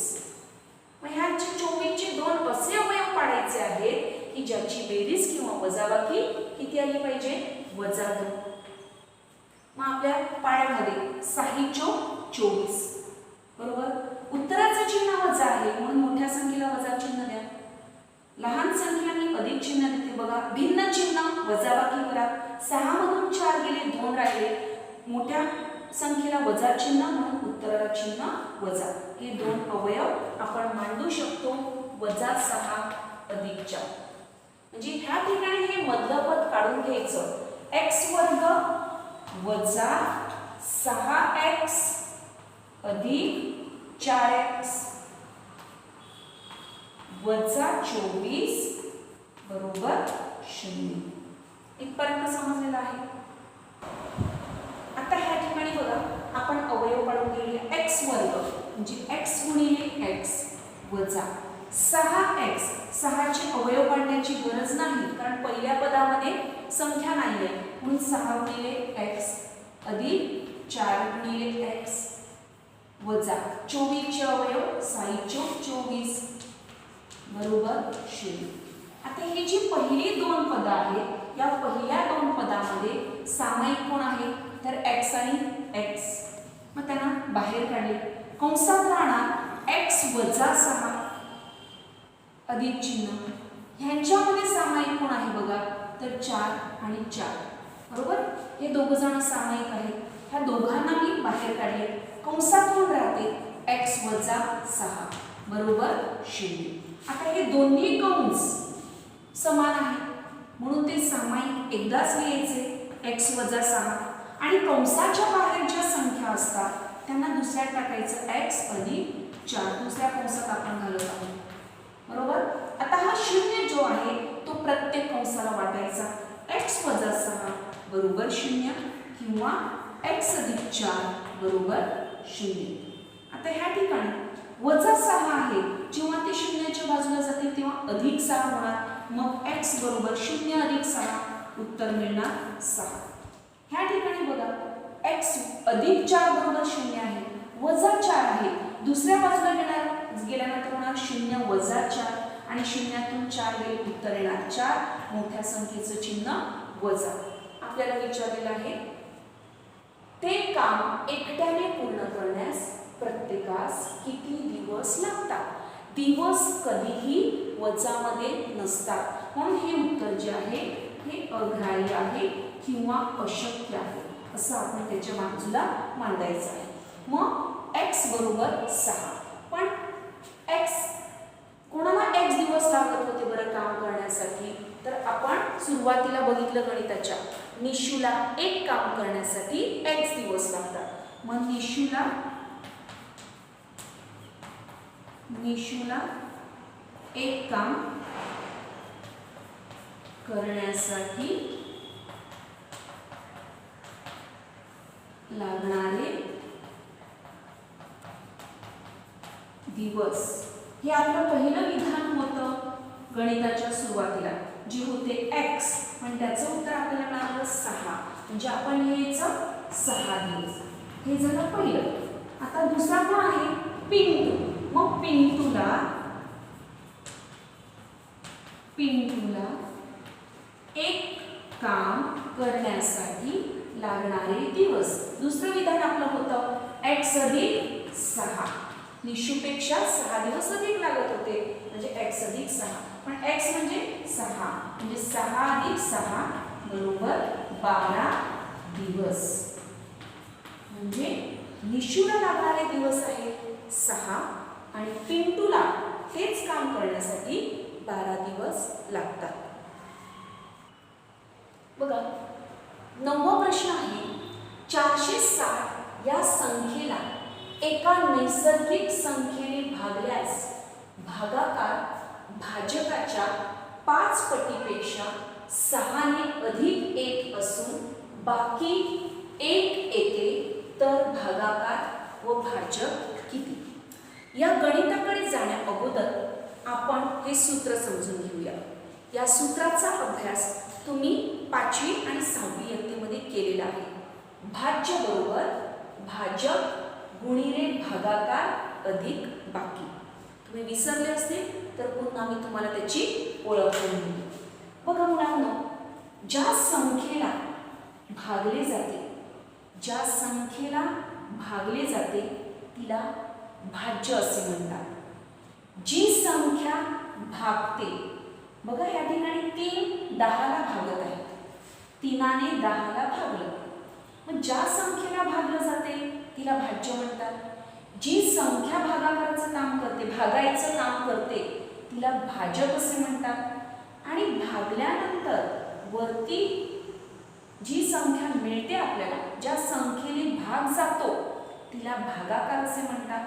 मग ह्याचे 24 चे दोन असे अवयव पाडायचे आहेत की ज्याची बेरीज किंवा वजाबाकी किती आली पाहिजे वजा 2. मग आपल्या पाड्यामध्ये 6 चौक 24 बरोबर. उत्तराचं चिन्ह वजा आहे म्हणून मोठ्या संख्येला वजा चिन्ह द्या. लहान संख्यांनी अधिक चिन्ह देते बघा. भिन्न चिन्ह वजाबाकी करा. 6 मधून 4 गेले 2 राहिले. मोठ्या संख्येला वजा चिन्ह म्हणून उत्तराला चिन्ह वजा. हे दोन अवयव आपण मांडू शकतो वजा 6 अधिक 4. म्हणजे ह्या ठिकाणी हे मधलं पद काढून घ्यायचं x वर्ग वजा 6x अधिक 4x वजा 24 बरोबर 0. इथपर्यंत समजलेलं आहे. आता ह्या ठिकाणी बघा आपण अवयव काढून घेऊया. x वर्ग म्हणजे x गुणिले x वजा 6x. 6 चे अवयव काढण्याची गरज नाही कारण पहिल्या पदामध्ये संख्या नाही आहे म्हणून 6 गुणिले x अधिक 4 गुणिले x वजा 24 चे अवयव 6 चौक 24 बरोबर 0. आता ही जी पहिली दोन पद आहेत या पहिल्या दोन पदामध्ये सामायिक कोण आहे तर x आणि x. मग त्यांना बाहेर काढले. कंसात राहणार x वजा 6 अधिक चिन्ह. ह्यांच्यामध्ये सामायिक कोण आहे बघा तर 4 आणि 4 बरोबर. हे दोघ जण सामायिक आहेत. ह्या दोघांना मी बाहेर काढले. कंसात कोण राहते x वजा 6 बरोबर 0. आता हे दोन्ही कंस समान आहेत म्हणून ते सामायिक एकदाच लिहायचे x वजा 6 आणि कंसाच्या बाहेर ज्या संख्या असतात त्यांना दुसऱ्यात टाकायचं x अधिक 4 दुसऱ्या कंसात आपण घालत आहोत बरोबर. आता हा 0 जो आहे तो प्रत्येक कंसाला वाटायचा x वजा 6 बरोबर 0 किंवा x अधिक 4 बरोबर 0. आता ह्या ठिकाणी वजा 6 आहे, जेव्हा ते शून्याच्या बाजूला जातील तेव्हा अधिक 6 होणार, मग x बरोबर 0 अधिक 6 उत्तर मिळणार 6. ह्या ठिकाणी बघा x अधिक 4 बरोबर 0 आहे, वजा 4 आहे, दुसऱ्या बाजूला गेल्यानंतर होणार 0 वजा 4 आणि शून्यातून 4 गेले उत्तर येणार 4, मोठ्या संख्येचं चिन्ह वजा. आपल्याला विचारलेलं आहे ते काम एकट्याने पूर्ण करण्यास प्रत्येकास किती दिवस लागतात. दिवस कधीही वजामध्ये नसतात, म्हणून हे उत्तर जे आहे हे अग्राह्य आहे किंवा अशक्य आहे असं आपण त्याच्या बाजूला मांडायचं आहे. मग x बरोबर 6, पण x कोणाला x दिवस लागत होते बरं काम करण्यासाठी, तर आपण सुरुवातीला बघितलं गणिताच्या निशूला एक काम करण्यासाठी x दिवस लागतात. मग निशूला एक काम करण्यासाठी लागणारे दिवस, हे आपलं पहिलं विधान होतं गणिताच्या सुरुवातीला, जे होते x, पण त्याचं उत्तर आपल्याला मिळालं 6, म्हणजे आपण लिहायचं 6 दिवस. हे झालं पहिलं. आता दुसरा कोण आहे पिंटू. मग पिंटूला एक काम करण्यासाठी लागणारे दिवस. दुसरं विधान आपलं होतं x अधिक 6. निशूपेक्षा 6 दिवस अधिक लागत होते, म्हणजे x अधिक 6, पण x म्हणजे 6, म्हणजे 6 अधिक 6 बरोबर 12 दिवस. म्हणजे निशूला लागणारे दिवस आहेत 6 आणि पिंटूला हेच काम करण्यासाठी 12 दिवस लागतात. बघा 9वा प्रश्न आहे 460 या संख्येला एका नैसर्गिक संख्येने भागल्यास भागाकार भाजकाच्या 5 पटीपेक्षा 6 ने अधिक 1 असून बाकी 1 येते तर भागाकार व भाजक किती. या गणिताकडे जाण्या अगोदर आपण हे सूत्र समजून घेऊया. या सूत्राचा अभ्यास तुम्ही 5वी आणि 6वी इयत्तेमध्ये केलेला आहे. भाज्य बरोबर भाजक गुणिले भागाकार अधिक बाकी. तुम्ही विसरले असतील तर पुन्हा मी तुम्हाला त्याची ओळख करून देतो. बघा मुलांनो, ज्या संख्येला भागले जाते तिला भाज्य असे म्हणतात. जी संख्या भागते, बघा या ठिकाणी 3 10ला भागत आहेत, 3ने 10ला भागलं, मग ज्या संख्येला भागलं जाते तिला भाज्य म्हणतात. जी संख्या भागाकाराचं काम करते, भागायचं काम करते, तिला भाजक असे म्हणतात. आणि भागल्यानंतर वरती जी संख्या मिळते आपल्याला, ज्या संख्येने भाग जातो तिला भागाकार असे म्हणतात.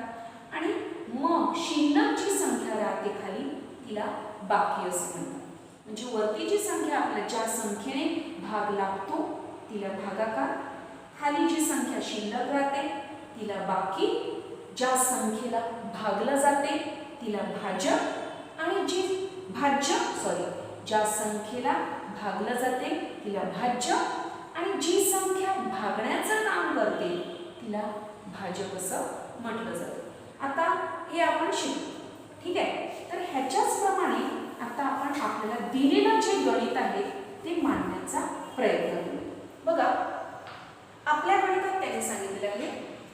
आणि मग शिल्लक जी संख्या राहते खाली तिला बाकी असे म्हणतात. म्हणजे वरती जी संख्या आपल्या ज्या संख्येने भाग लागतो तिला भागाकार, खाली जी संख्या शिल्लक राहते तिला बाकी, ज्या संख्येला भागलं जाते तिला भाजक आणि ज्या संख्येला भागलं जाते तिला भाज्य आणि जी संख्या भागण्याचं काम करते तिला भाजक असं म्हटलं जातं. आता हे आपण शिकू, ठीक आहे. तर ह्याच्याच प्रमाणे आता आपण आपल्याला दिलेलं जे गणित आहे ते मांडण्याचा प्रयत्न करू. बघा आपल्या गणितात त्याने सांगितलेलं आहे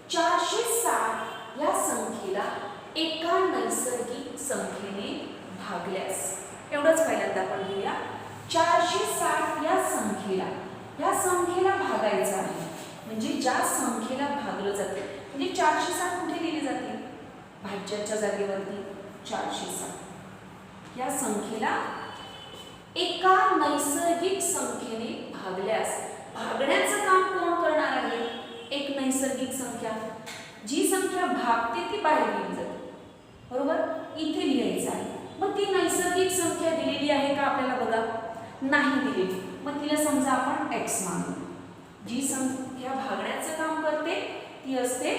460 या संख्येला एका नैसर्गिक संख्येने भागल्यास. एवढंच पहिल्यांदा आपण घेऊया. 460 या संख्येला भागायचं आहे, म्हणजे ज्या संख्येला भागलं जाते, म्हणजे 460 कुठे लिहिले जाते भाज्याच्या जागेवरती 460. या संख्येला एका नैसर्गिक संख्येने भागल्यास, भागण्याचं काम कोण करणार आहे, एक नैसर्गिक संख्या. जी संख्या भागते ती बाहेर लिहिली जाते, बरोबर, इथे लिहायचं आहे. मग ती नैसर्गिक संख्या दिलेली आहे का आपल्याला, बघा नाही दिलेली, मग तिला समजा आपण x मानू. जी संख्या भागण्याचं काम करते ती असते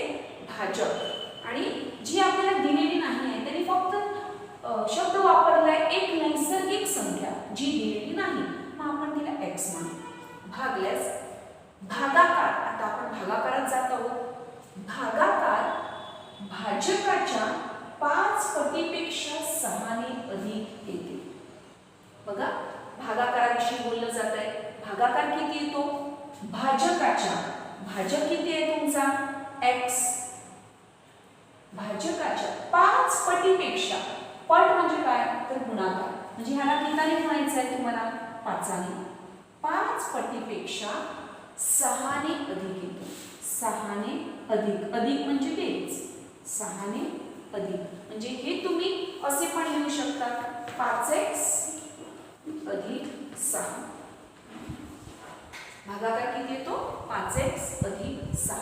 भाजक, आणि जी आपल्याला दिलेली नाही आहे त्यांनी फक्त शब्द वापरलाय एक नैसर्गिक संख्या जी दिलेली नाही, मग आपण तिला x म्हणू. भागल्यास भागाकार, आता आपण भागाकारात जात आहोत. भागाकार भाजकाच्या 5 पटीपेक्षा 6 ने अधिक येते. बघा भागाकाराविषयी बोललं जात आहे. भागाकार किती येतो भाजकाच्या, भाजक किती आहे तुमचा x, भाजकाच्या 5 पटीपेक्षा, पट म्हणजे काय तर गुणाकार, म्हणजे ह्याला कितीने म्हणायचं आहे तुम्हाला 5ने, 5 पटीपेक्षा 6 ने अधिक येतो. 6 ने अधिक, अधिक म्हणजे बेरीज, 6 ने अधिक म्हणजे हे तुम्ही असे पण लिहू शकता 5x अधिक 6. भागाकार किती येतो 5x अधिक 6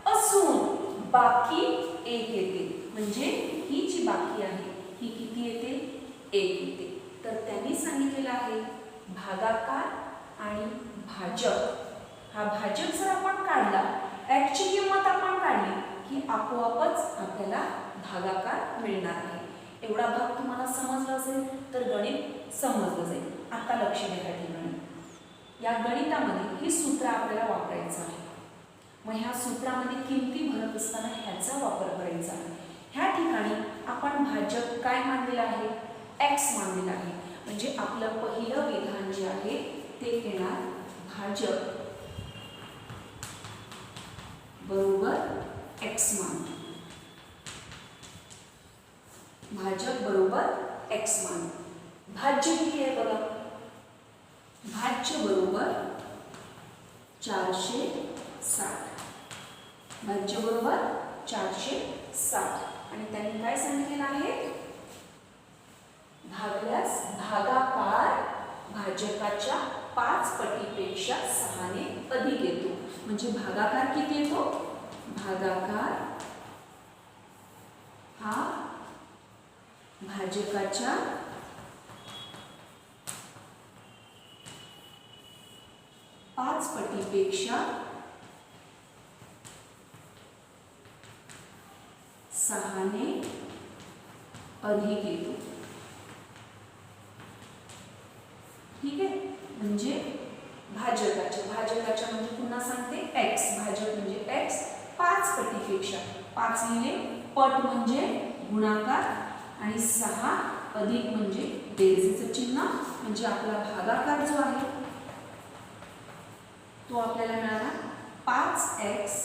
असून बाकी 1 येते, म्हणजे ही जी बाकी आहे ही किती येते 1 येते. तर त्यांनी सांगितलेलं आहे भागाकार आणि भाजक, हा भाजक जर आपण काढला, x ची किंमत आपण काढली की आपोआपच आपल्याला भागाकार मिळणार आहे. एवढा भाग तुम्हाला समजला असेल तर गणित समजलं जाईल. आता लक्ष द्या या ठिकाणी, या गणितामध्ये हे सूत्र आपल्याला वापरायचं आहे. मग ह्या सूत्रामध्ये किमती भरत असताना ह्याचा वापर करायचा आहे. ह्या ठिकाणी आपण भाजक काय मानलेलं आहे x मानलेलं आहे, म्हणजे आपलं पहिलं विधान जे आहे ते येणार भाजक बरोबर x मान, भाजक बरोबर x मान. भाज्य किती आहे बघा, भाज्य बरोबर 460, भाज्य बरोबर 460. आणि त्यांनी काय सांगितलेलं आहे भागल्यास भागाकार भाजकाच्या 5 पटीपेक्षा 6 ने अधिक येतो. म्हणजे भागाकार किती येतो, भागाकार हा भाजकाच्या 5 पटीपेक्षा 6 ने अधिक येतो. ठीक आहे, म्हणजे भाजकाच्या म्हणजे पुन्हा सांगते x, भाजक म्हणजे x 5 पटीपेक्षा, 5 लिहिले पट म्हणजे गुणाकार आणि 6 अधिक म्हणजे बेरजेचं चिन्ह, म्हणजे आपला भागाकार जो आहे तो आपल्याला मिळाला 5x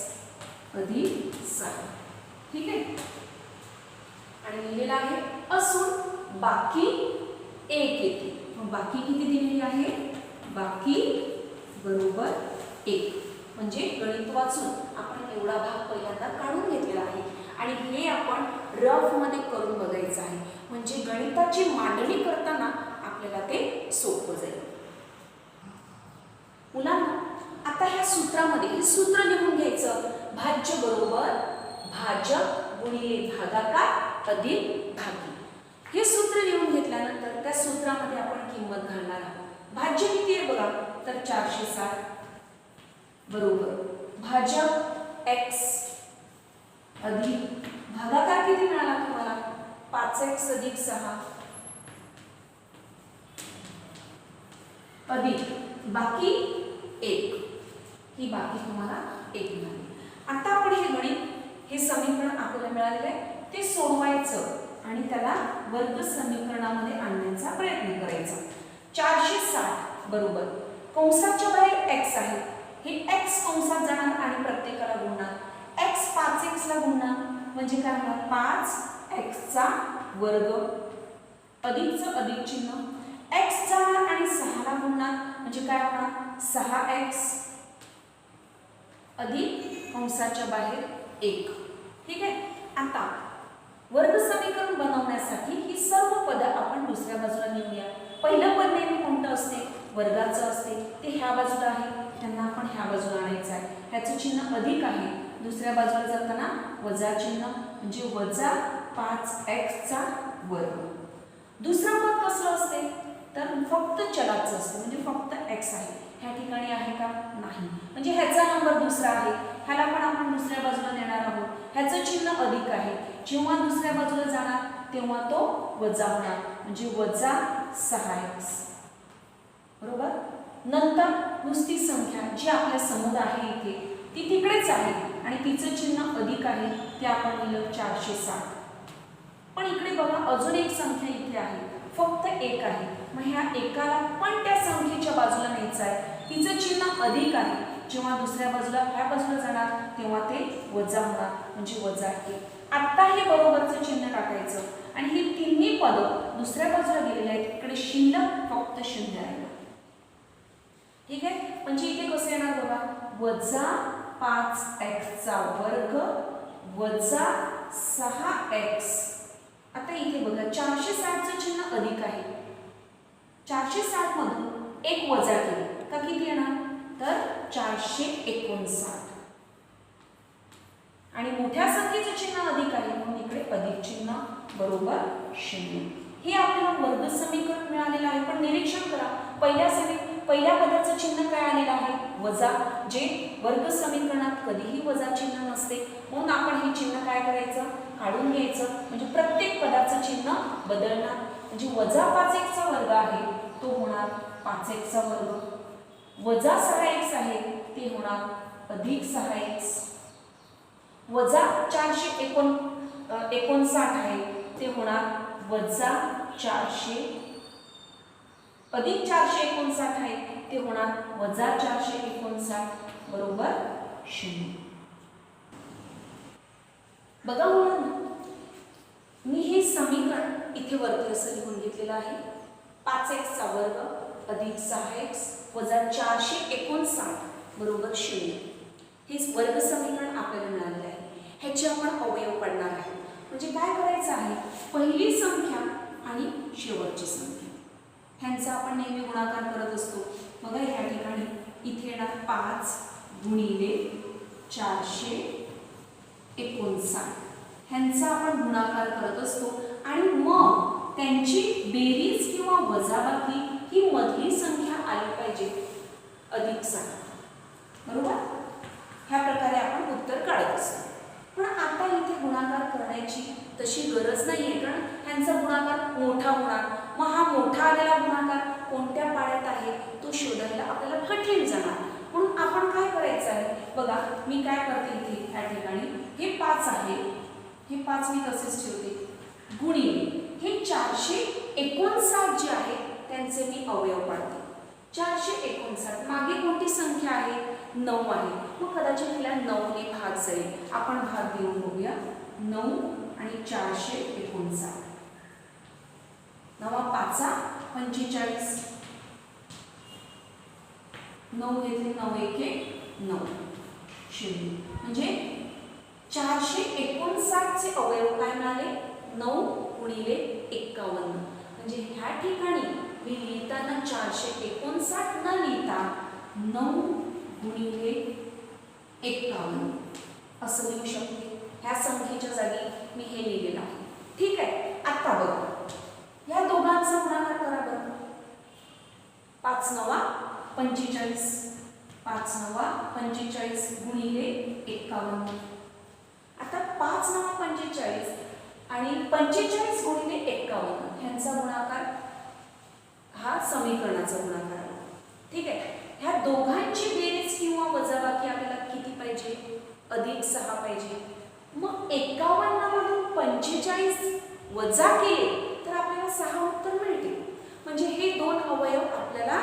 अधिक 6. ठीक आहे, आणि लिहिलेला आहे असून बाकी 1 येते. मग बाकी किती दिलेली आहे, बाकी बरोबर 1. म्हणजे गणित वाचून आपण एवढा भाग पहिल्यांदा काढून घेतलेला आहे आणि हे आपण रफ मध्ये करून बघायचं आहे, म्हणजे गणिताची मांडणी करताना आपल्याला ते सोपं जाईल. मुलांना आता ह्या सूत्रामध्ये हे सूत्र लिहून घ्यायचं, भाज्य बरोबर भाजक गुणिले भागाकार अधिक भागी. हे सूत्र लिहून घेतल्यानंतर त्या सूत्रामध्ये आपण किंमत घालणार आहोत. भाज्य किती आहे बघा तर 460 बरोबर भाजक x अधिक भागाकार किती मिळाला तुम्हाला 5x अधिक 6 अधिक बाकी 1, ही बाकी तुम्हाला 1 मिळाली. आता आपण हे गणित, हे समीकरण आपल्याला मिळालेले आहे ते सोडवायचं आणि त्याला वर्ग समीकरणामध्ये आणण्याचा प्रयत्न करायचा. 460 बरोबर कंसाच्या बाहेर x आहे, हे x कंसात जाणार आणि प्रत्येकाला गुणणार. x 5x ला गुणणार म्हणजे काय होणार 5x चा वर्ग अधिकचं अधिक चिन्ह, x जाणार आणि 6 ला गुणणार म्हणजे काय होणार 6x अधिक कंसाच्या बाहेर 1. ठीक आहे, आता वर्ग समीकरण बनवण्यासाठी ही सर्व पदं आपण दुसऱ्या बाजूला नेऊया. पहिलं पद नेहमी कोणतं असते वर्गाचं असते, ते ह्या बाजूला आहे, त्यांना आपण ह्या बाजूला आणायचं आहे. ह्याचं चिन्ह अधिक आहे, दुसऱ्या बाजूला जाताना वजा चिन्ह म्हणजे वजा 5x चा वर्ग. दुसरं पद कसलं असते तर फक्त चलाचं असते, म्हणजे फक्त x आहे. ह्या ठिकाणी आहे का? नाही. म्हणजे ह्याचा नंबर दुसरा आहे, ह्याला पण आपण दुसऱ्या बाजूला नेणार आहोत. ह्याचं चिन्ह अधिक आहे, जेव्हा दुसऱ्या बाजूला जाणार तेव्हा तो वजा होणार, म्हणजे वजा 6x. बरोबर. नंतर नुसती संख्या जी आपल्या समोर आहे इथे ती तिकडेच आहे आणि तिचं चिन्ह अधिक आहे, ते आपण लिहिलं 460. पण इकडे बघा अजून एक संख्या इथे आहे, फक्त 1 आहे. मग ह्या एकाला पण त्या संख्येच्या बाजूला न्यायचं आहे, तिचं चिन्ह अधिक आहे, जेव्हा दुसऱ्या बाजूला ह्या बाजूला जाणार तेव्हा ते वजा होणार, म्हणजे वजा 1. आता हे बरोबरचं चिन्ह टाकायचं आणि ही तिन्ही पदं दुसऱ्या बाजूला गेलेली आहेत, इकडे शिल्लक फक्त 0 राहिलं. ठीक आहे. म्हणजे इथे कसं येणार बघा, वजा 5x चा वर्ग वजा 6x. आता इथे बघा 460चं चिन्ह अधिक आहे, 460 मधून 1 वजा केलं का किती येणार, तर 459. आणि मोठ्या संख्येचं चिन्ह अधिक आहे म्हणून इकडे अधिक चिन्ह बरोबर 0. हे आपल्याला वर्ग समीकरण मिळालेलं आहे. पण निरीक्षण करा, पहिल्या पदाचं चिन्ह काय आलेलं आहे, वजा, जे वर्ग समीकरणात कधीही वजा चिन्ह नसते. म्हणून आपण हे चिन्ह काय करायचं, काढून घ्यायचं, म्हणजे प्रत्येक पदाचं चिन्ह बदलणार. म्हणजे वजा 5x चा वर्ग आहे तो होणार 5x चा वर्ग, वजा 6x आहे ते होणार अधिक 6x, वजा 459 आहे ते होणार वजा 400, अधिक 459 आहे ते होणार वजा 459 बरोबर 0. बघा मुलांना, मी हे समीकरण इथे वरती असं लिहून घेतलेलं आहे, 5x चा वर्ग अधिक 6x वजा 459 बरोबर 0. हे वर्ग समीकरण आपल्याला मिळालेलं आहे. ह्याचे आपण अवयव पाडणार आहे. म्हणजे काय करायचं आहे, पहिली संख्या आणि शेवटची संख्या ह्यांचा आपण नेहमी गुणाकार करत असतो. बघा ह्या ठिकाणी इथे येणार 5 गुणिले 459 ह्यांचा आपण गुणाकार करत असतो आणि मग त्यांची बेरीज किंवा वजाबाकी ही मधली संख्या आली पाहिजे अधिक 6. बरोबर. ह्या प्रकारे आपण उत्तर काढत असतो. पण आता इथे गुणाकार करण्याची तशी गरज नाहीये, कारण ह्यांचा गुणाकार मोठा होणार. मग हा मोठा आलेला गुणाकार कोणत्या पाड्यात आहे तो शोधायला आपल्याला कठीण जाणार. म्हणून आपण काय करायचं आहे, बघा मी काय करते इथे या ठिकाणी हे 5 आहे, हे 5 मी तसेच ठेवते, गुणिले हे 459 जे आहे त्यांचे मी अवयव पाडते. 459 मागे कोणती संख्या आहे, 9 आहे. मग कदाचित तिला 9 ने भाग जाईल. आपण भाग देऊन बघूया. 9 आणि 459, 9 5 45, 9 घेतले 9 1 9 0. म्हणजे 459 चे अवयव काय मिळाले, 9 गुणिले 51. म्हणजे ह्या ठिकाणी मी लिहिताना 459 न लिहिता 9 गुणिले 51 असं लिहू शकते. ह्या संख्येच्या जागी मी हे लिहिलेलं आहे. ठीक आहे. आता बघा या दोघांचा गुणाकार करा बरं. 5 9 45, 5 9 45 गुणिले 51. आता 5 9 45 आणि 45 गुणिले 51 ह्यांचा गुणाकार हा समीकरणाचा गुणाकार आहे. ठीक आहे. ह्या दोघांची बेरीज किंवा वजाबाकी आपल्याला किती पाहिजे, अधिक 6 पाहिजे. मग 51 मधून 45 वजा केले तर आपल्याला 6 उत्तर मिळते. म्हणजे हे दोन अवयव आपल्याला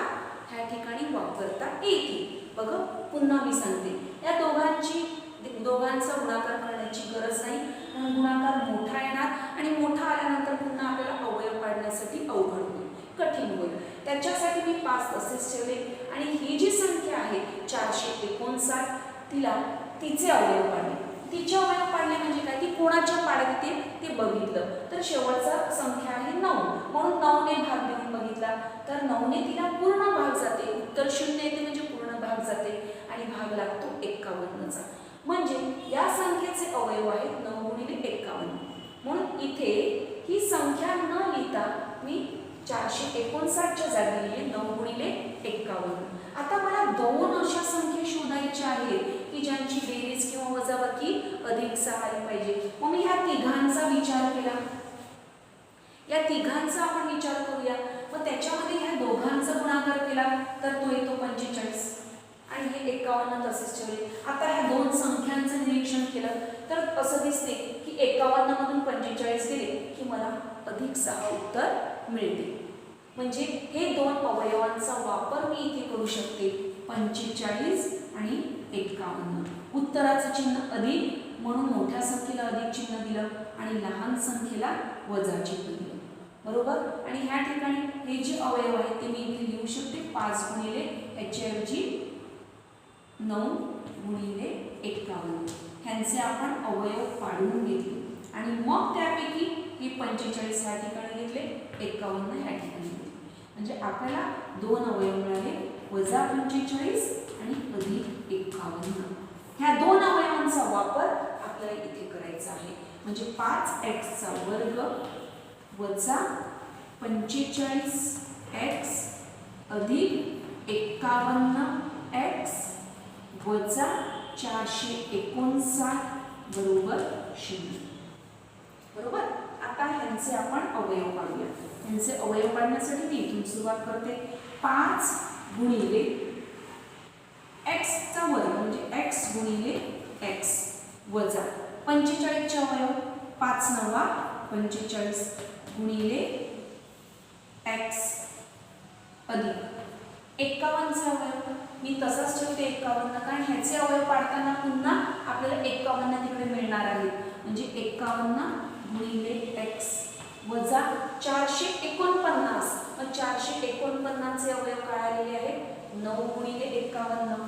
ह्या ठिकाणी वापरता येतील. बघा पुन्हा मी सांगते, या दोघांचा गुणाकार करण्याची गरज नाही, कारण गुणाकार मोठा येणार आणि मोठा आल्यानंतर पुन्हा आपल्याला अवयव काढण्यासाठी अवघड होईल, कठीण होईल. त्याच्यासाठी मी 5 तसेच ठेवले आणि ही जी संख्या आहे 459 तिचे अवयव काढले. तिचे अवयव काढले म्हणजे काय, ती कोणाच्या पाड्यात येते ते बघितलं. तर शेवटचा संख्या आहे 9 म्हणून 9 ने भाग देऊन बघितला तर 9 ने तिला पूर्ण भाग जाते, उत्तर 0 येते म्हणजे पूर्ण भाग जाते आणि भाग लागतो 51चा. म्हणजे या संख्येचे अवयव आहेत 9 गुणिले 51. म्हणून इथे ही संख्या न लिहिता मी 459 च्या जागी लिहिले 9 गुणिले 51. 51. आता मला दोन अशा संख्या शोधायच्या आहेत की ज्यांची बेरीज किंवा वजाबाकी अधिक 6 आली पाहिजे. मग मी ह्या तिघांचा विचार केला. या तिघांचा आपण विचार करूया. मग त्याच्यामध्ये ह्या दोघांचा गुणाकार केला तर तो येतो 45 आणि हे 51 तसेच ठेवले. आता ह्या दोन संख्यांचं निरीक्षण केलं तर असं दिसते की 51 मधून 45 गेले की मला अधिक 6 उत्तर मिळते. म्हणजे हे दोन अवयवांचा वापर मी इथे करू शकते, 45 आणि 51. उत्तराचं चिन्ह अधिक म्हणून मोठ्या संख्येला अधिक चिन्ह दिलं आणि लहान संख्येला वजा चिन्ह दिलं. बरोबर. आणि ह्या ठिकाणी हे जे अवयव आहेत ते मी इथे लिहू शकते 5 गुणिले याच्याऐवजी 9 गुणिले 51. ह्यांचे आपण अवयव पाडून घेतले आणि मग त्यापैकी हे 45 ह्या ठिकाणी घेतले, 51 ह्या ठिकाणी घेतले. म्हणजे आपल्याला दोन अवयव मिळाले, वजा 45 आणि अधिक 51. ह्या दोन अवयवांचा वापर आपल्याला इथे करायचा आहे. म्हणजे 5x चा वर्ग वजा 45x अधिक 51x वजा 459 बरोबर 0. बरोबर. आता ह्यांचे आपण अवयव काढूया. ह्यांचे अवयव काढण्यासाठी मी इथून सुरुवात करते. 5 गुणिले x चा वर्ग म्हणजे x गुणिले x वजा 45 चे अवयव 5 9 45 गुणिले x अधिक 51 चे अवयव मी तसाच ठेवते 51 कारण ह्याचे अवयव पाडताना पुन्हा आपल्याला 51 तिकडे मिळणार आहे. म्हणजे 51 गुणिले x वजा 449. मग 449 चे अवयव काय आलेले आहेत 9 गुणिले 51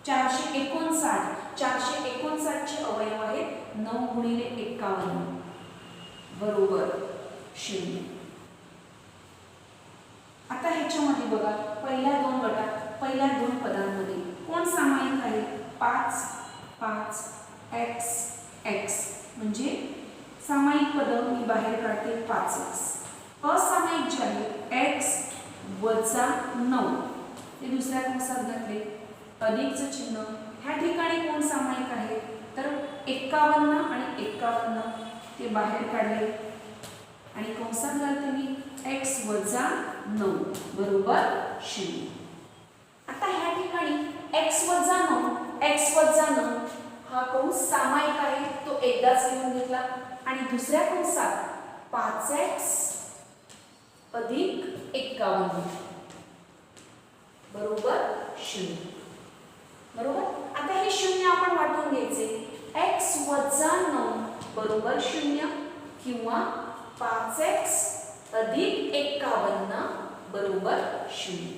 459. 459 चे अवयव आहेत 9 गुणिले 51 बरोबर 0. आता ह्याच्यामध्ये बघा पहिल्या दोन गटात पहिल्या दोन पदांमध्ये कोण सामायिक आहे 5 5 x x म्हणजे सामायिक पद मी बाहेर काढते 5x. असामायिक जे आहे x वजा 9 ते दुसऱ्या कंसात घातले अधिकचं चिन्ह. ह्या ठिकाणी कोण सामायिक आहे तर 51 आणि 51 ते बाहेर काढले आणि कंसात घालते मी x वजा 9 बरोबर 0. आता ह्या ठिकाणी x वजा 9 हा कंस सामायिक आहे तो एकदाच लिहून घेतला आणि दुसऱ्या कंसात 5x अधिक 51 बरोबर 0. बरोबर. आता हे 0 आपण वाटून घ्यायचे. x वजा 9 बरोबर 0 किंवा 5x अधिक 51 बरोबर 0.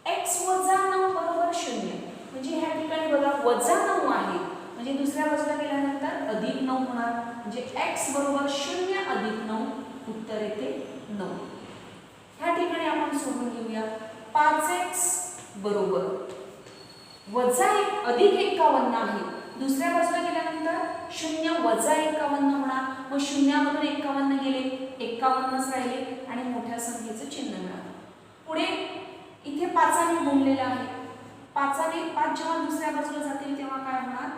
x वजा 9 बरोबर 0 म्हणजे ह्या ठिकाणी बघा वजा 9 आहे म्हणजे दुसऱ्या बाजूला गेल्यानंतर अधिक 9 होणार म्हणजे x बरोबर 0 अधिक 9 उत्तर येते 9. ह्या ठिकाणी आपण सोडून घेऊया 5x बरोबर वजा 1 अधिक 51 आहे. दुसऱ्या बाजूला गेल्यानंतर 0 वजा 51 होणार. मग 0 मधून 51 गेले 51च राहिले आणि मोठ्या संख्येचं चिन्ह मिळालं. पुढे इथे 5 ने गुणलेला आहे. 5 जेव्हा दुसऱ्या बाजूला जातील तेव्हा काय होणार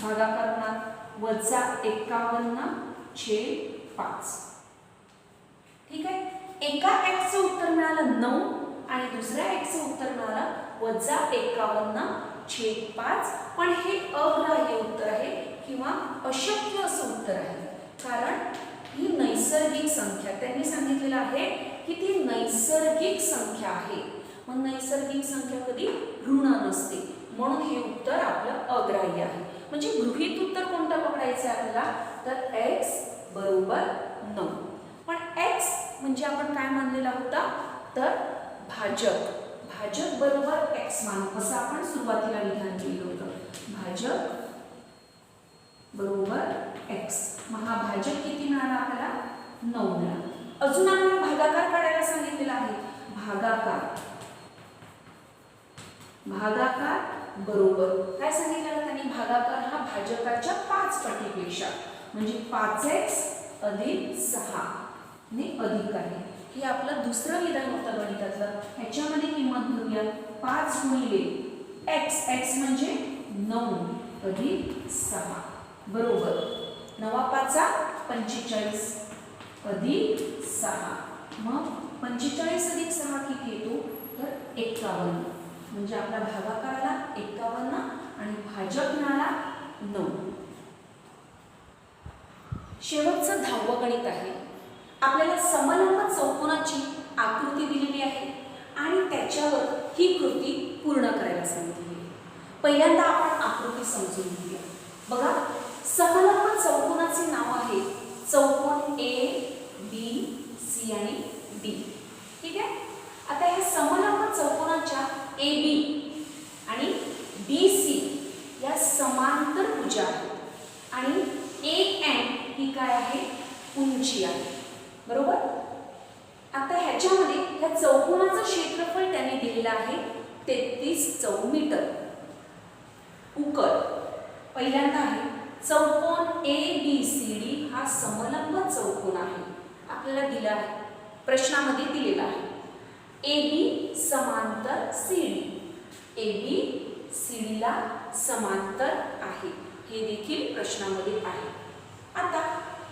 भागाकार होणार वजा 51/5. ठीक आहे. एका x चं उत्तर मिळालं 9 आणि दुसऱ्या x चं उत्तर मिळालं वजा 51/5. पण हे अग्राह्य उत्तर आहे किंवा अशक्य असं उत्तर आहे कारण ही नैसर्गिक संख्या त्यांनी सांगितलेलं आहे की ती नैसर्गिक संख्या आहे. मग नैसर्गिक संख्या कधी ऋण नसते म्हणून हे उत्तर आपलं अग्राह्य आहे. म्हणजे गृहीत उत्तर कोणतं पकडायचं आहे आपल्याला तर x बरोबर 9. पण x म्हणजे आपण काय मानलेला होता तर भाजक बरोबर x मानू असं आपण सुरुवातीला विधान केलं होतं. भाजक बरोबर x. मग हा भाजक किती मिळाला आपल्याला 9 मिळाला. अजून आपण भागाकार काढायला सांगितलेला आहे. भागाकार बरोबर काय सांगितलं त्यांनी भागाकार हा भाजकाच्या 5 पटीपेक्षा म्हणजे 5x अधिक 6 ने अधिक आहे. हे आपलं दुसरं विधान होतं गणितातलं. ह्याच्यामध्ये बघूया. 5 गुणिले x, x म्हणजे 9 अधिक 6 बरोबर 9 5 45 अधिक 6. मग 45 अधिक 6 किती येतो तर 51. म्हणजे आपला भागाकार आला 51 आणि भाजक मिळाला 9. शेवटचं 10वं गणित आहे. आपल्याला समलंब चौकोनाची आकृती दिलेली आहे आणि त्याच्यावर ही कृती पूर्ण करायला सांगितली आहे. पहिल्यांदा आपण आकृती समजून घेऊया. बघा, समलंब चौकोनाचे नाव आहे चौकोन ए बी सी आणि डी. ठीक आहे. आता ह्या समलंब चौकोनाच्या ए बी आणि बी सी या समांतर भुजा आहेत आणि ए एन ही काय आहे उंची आहे बरोबर. आता ह्याच्यामध्ये ह्या चौकोनाचं क्षेत्रफळ त्यांनी दिलेलं आहे 33 चौमीटर. उकल पहिल्यांदा आहे चौकोन ए बी सी डी हा समलंब चौकोन आहे. आपल्याला दिला आहे प्रश्नामध्ये दिलेला आहे. ए बी समांतर C D, A B C डीला समांतर आहे हे देखील प्रश्नामध्ये आहे. आता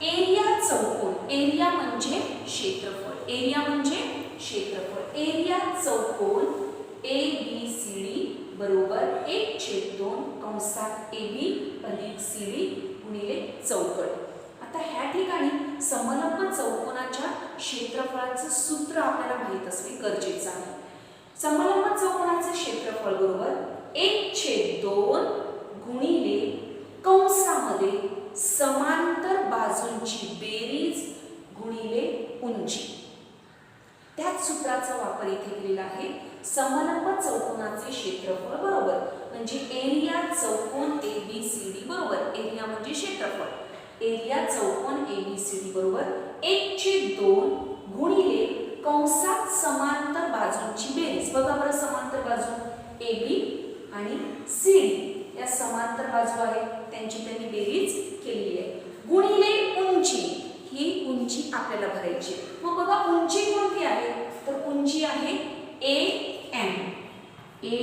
एरिया चौकोन, एरिया म्हणजे क्षेत्रफळ, एरिया म्हणजे क्षेत्रफळ. एरिया चौकोन ए बी सी डी बरोबर 1/2 कंसात ए बी अधिक सी डी गुणिले चौकट. आता ह्या ठिकाणी समलंब चौकोनाच्या क्षेत्रफळाचं सूत्र आपल्याला माहित असणे गरजेचं आहे. समलंब चौकोनाचे क्षेत्रफळ बरोबर 1/2 गुणिले कंसामध्ये समांतर बाजूंची बेरीज गुणिले उंची. त्याच सूत्राचा वापर इथे केलेला आहे. समलंब चौकोनाचे क्षेत्रफळ बरोबर म्हणजे एरिया चौकोन ए बी सी डी बरोबर एरिया म्हणजे क्षेत्रफळ. एरिया चौकोन ए बी सी डी बरोबर 1/2 गुणिले कंसात समांतर बाजूंची बेरीज. बघा बरं, समांतर बाजू ए बी आणि सी डी या समांतर बाजू आहेत, त्यांची त्यांनी बेरीज केलेली आहे. गुणिले उंची, ही उंची आपल्याला भरायची. मग बघा उंची कोणती आहे तर उंची आहे ए एम. ए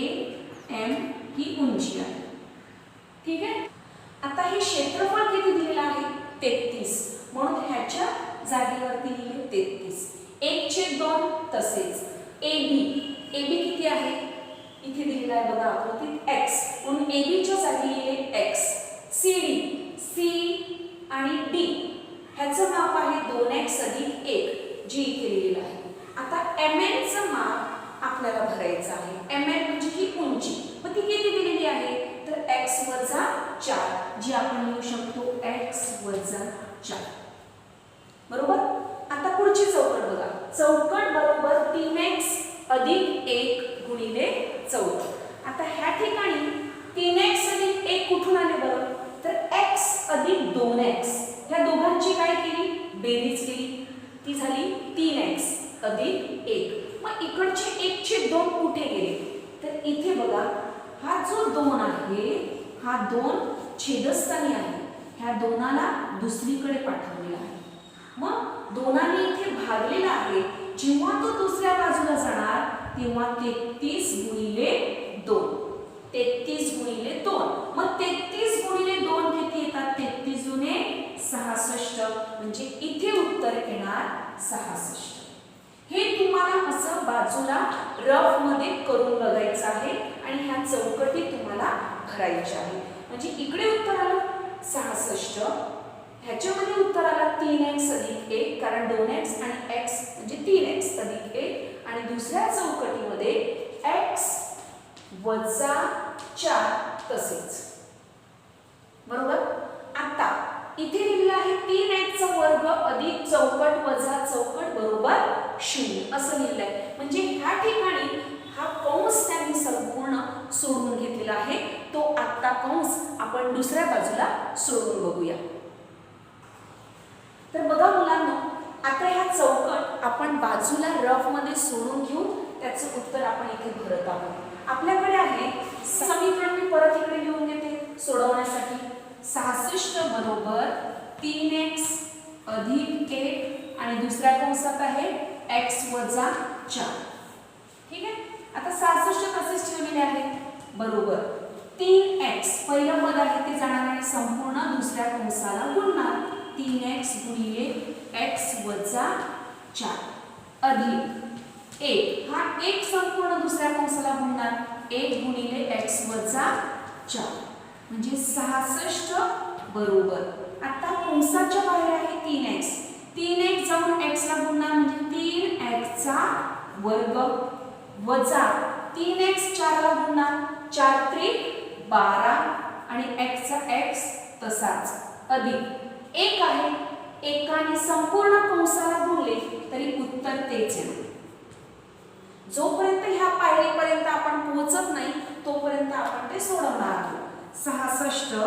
एम ही उंची आहे. ठीक आहे. आता हे क्षेत्रफळ किती दिलेलं आहे 33 म्हणून ह्याच्या जागेवरती लिहिले 33. 1/2 तसेच ए बी किती आहे इथे दिलेला आहे बघा आकृतीत x म्हणून ए बी च्या जागी लिहिले x. सी डी, सी आणि डी ह्याचं माप आहे 2x अधिक 1 जी इथे लिहिलेलं आहे. आता mn चं माप आपल्याला भरायचं आहे. mn म्हणजे ही उंची. मग ती किती दिलेली आहे तर x - 4 जी आपण लिहू शकतो x - 4 बरोबर. आता पुढची चौकट बघा. चौकट बरोबर 3x अधिक 1 गुणिले चौकट. आता ह्या ठिकाणी 3x अधिक 1 कुठून आले बरं तर x अधिक 2x ह्या दोघांची काय केली बेरीज केली ती झाली 3x अधिक 1. मग इकडचे 1/2 कुठे गेले तर इथे बघा हा जो 2 आहे हा 2 छेदस्थानी आहे. ह्या 2ला दुसरीकडे पाठवलेला आहे. मग 2ने इथे भागलेला आहे. जेव्हा तो दुसऱ्या बाजूला जाणार तेव्हा 33 गुणिले 2. 33 गुणिले 2. मग 33 गुणिले 2 किती येतात 33 जुने 66 म्हणजे इथे उत्तर येणार 66. हे तुम्हाला असं बाजूला रफ मध्ये करून बघायचं आहे आणि ह्या चौकटी तुम्हाला भरायच्या आहे. म्हणजे इकडे उत्तर आलं 66, ह्याच्यामध्ये उत्तर आला 3x अधिक 1 कारण 2x आणि x म्हणजे 3x अधिक 1 आणि दुसऱ्या चौकटीमध्ये x वजा 4 तसेच बरोबर. आता इथे लिहिलेलं आहे 3x चा वर्ग अधिक चौकट वजा चौकट बरोबर 0 असं लिहिलं आहे. म्हणजे ह्या ठिकाणी हा कंस त्यांनी संपूर्ण सोडून घेतलेला आहे. तो आता कंस आपण दुसऱ्या बाजूला सोडून बघूया. तर बघा मुलांनो आता ह्या चौकट आपण बाजूला रफ मध्ये सोडून घेऊन त्याचं उत्तर आपण इथे भरत आहोत. आपल्याकडे आहे समीकरण मी परत इकडे लिहून घेते सोडवण्यासाठी. 66 बरोबर 3x अधिक 1 आणि दुसऱ्या कंसात आहे x वजा 4. ठीक आहे. आता 66 बरोबर 3x पहिलं पद आहे ते जाणार आहे संपूर्ण दुसऱ्या कंसाला गुणणार 3x गुणिले x वजा 4 अधिक 1 हा 1 संपूर्ण दुसऱ्या कंसाला गुणणार 1 गुणिले x वजा 4 म्हणजे 66 बरोबर आता कंसाच्या बाहेर आहे 3x 3x जाऊन x ला गुणणार म्हणजे 3x चा वर्ग वजा 3x 4 ला गुणणार 4 त्रिक 12 आणि x चा x तसाच अधिक 1 आहे एकाने संपूर्ण कंसाला गुणले तरी उत्तर तेच येईल जोपर्यंत ह्या पायरीपर्यंत आपण पोहोचत नाही तोपर्यंत आपण ते सोडवणार आहोत 66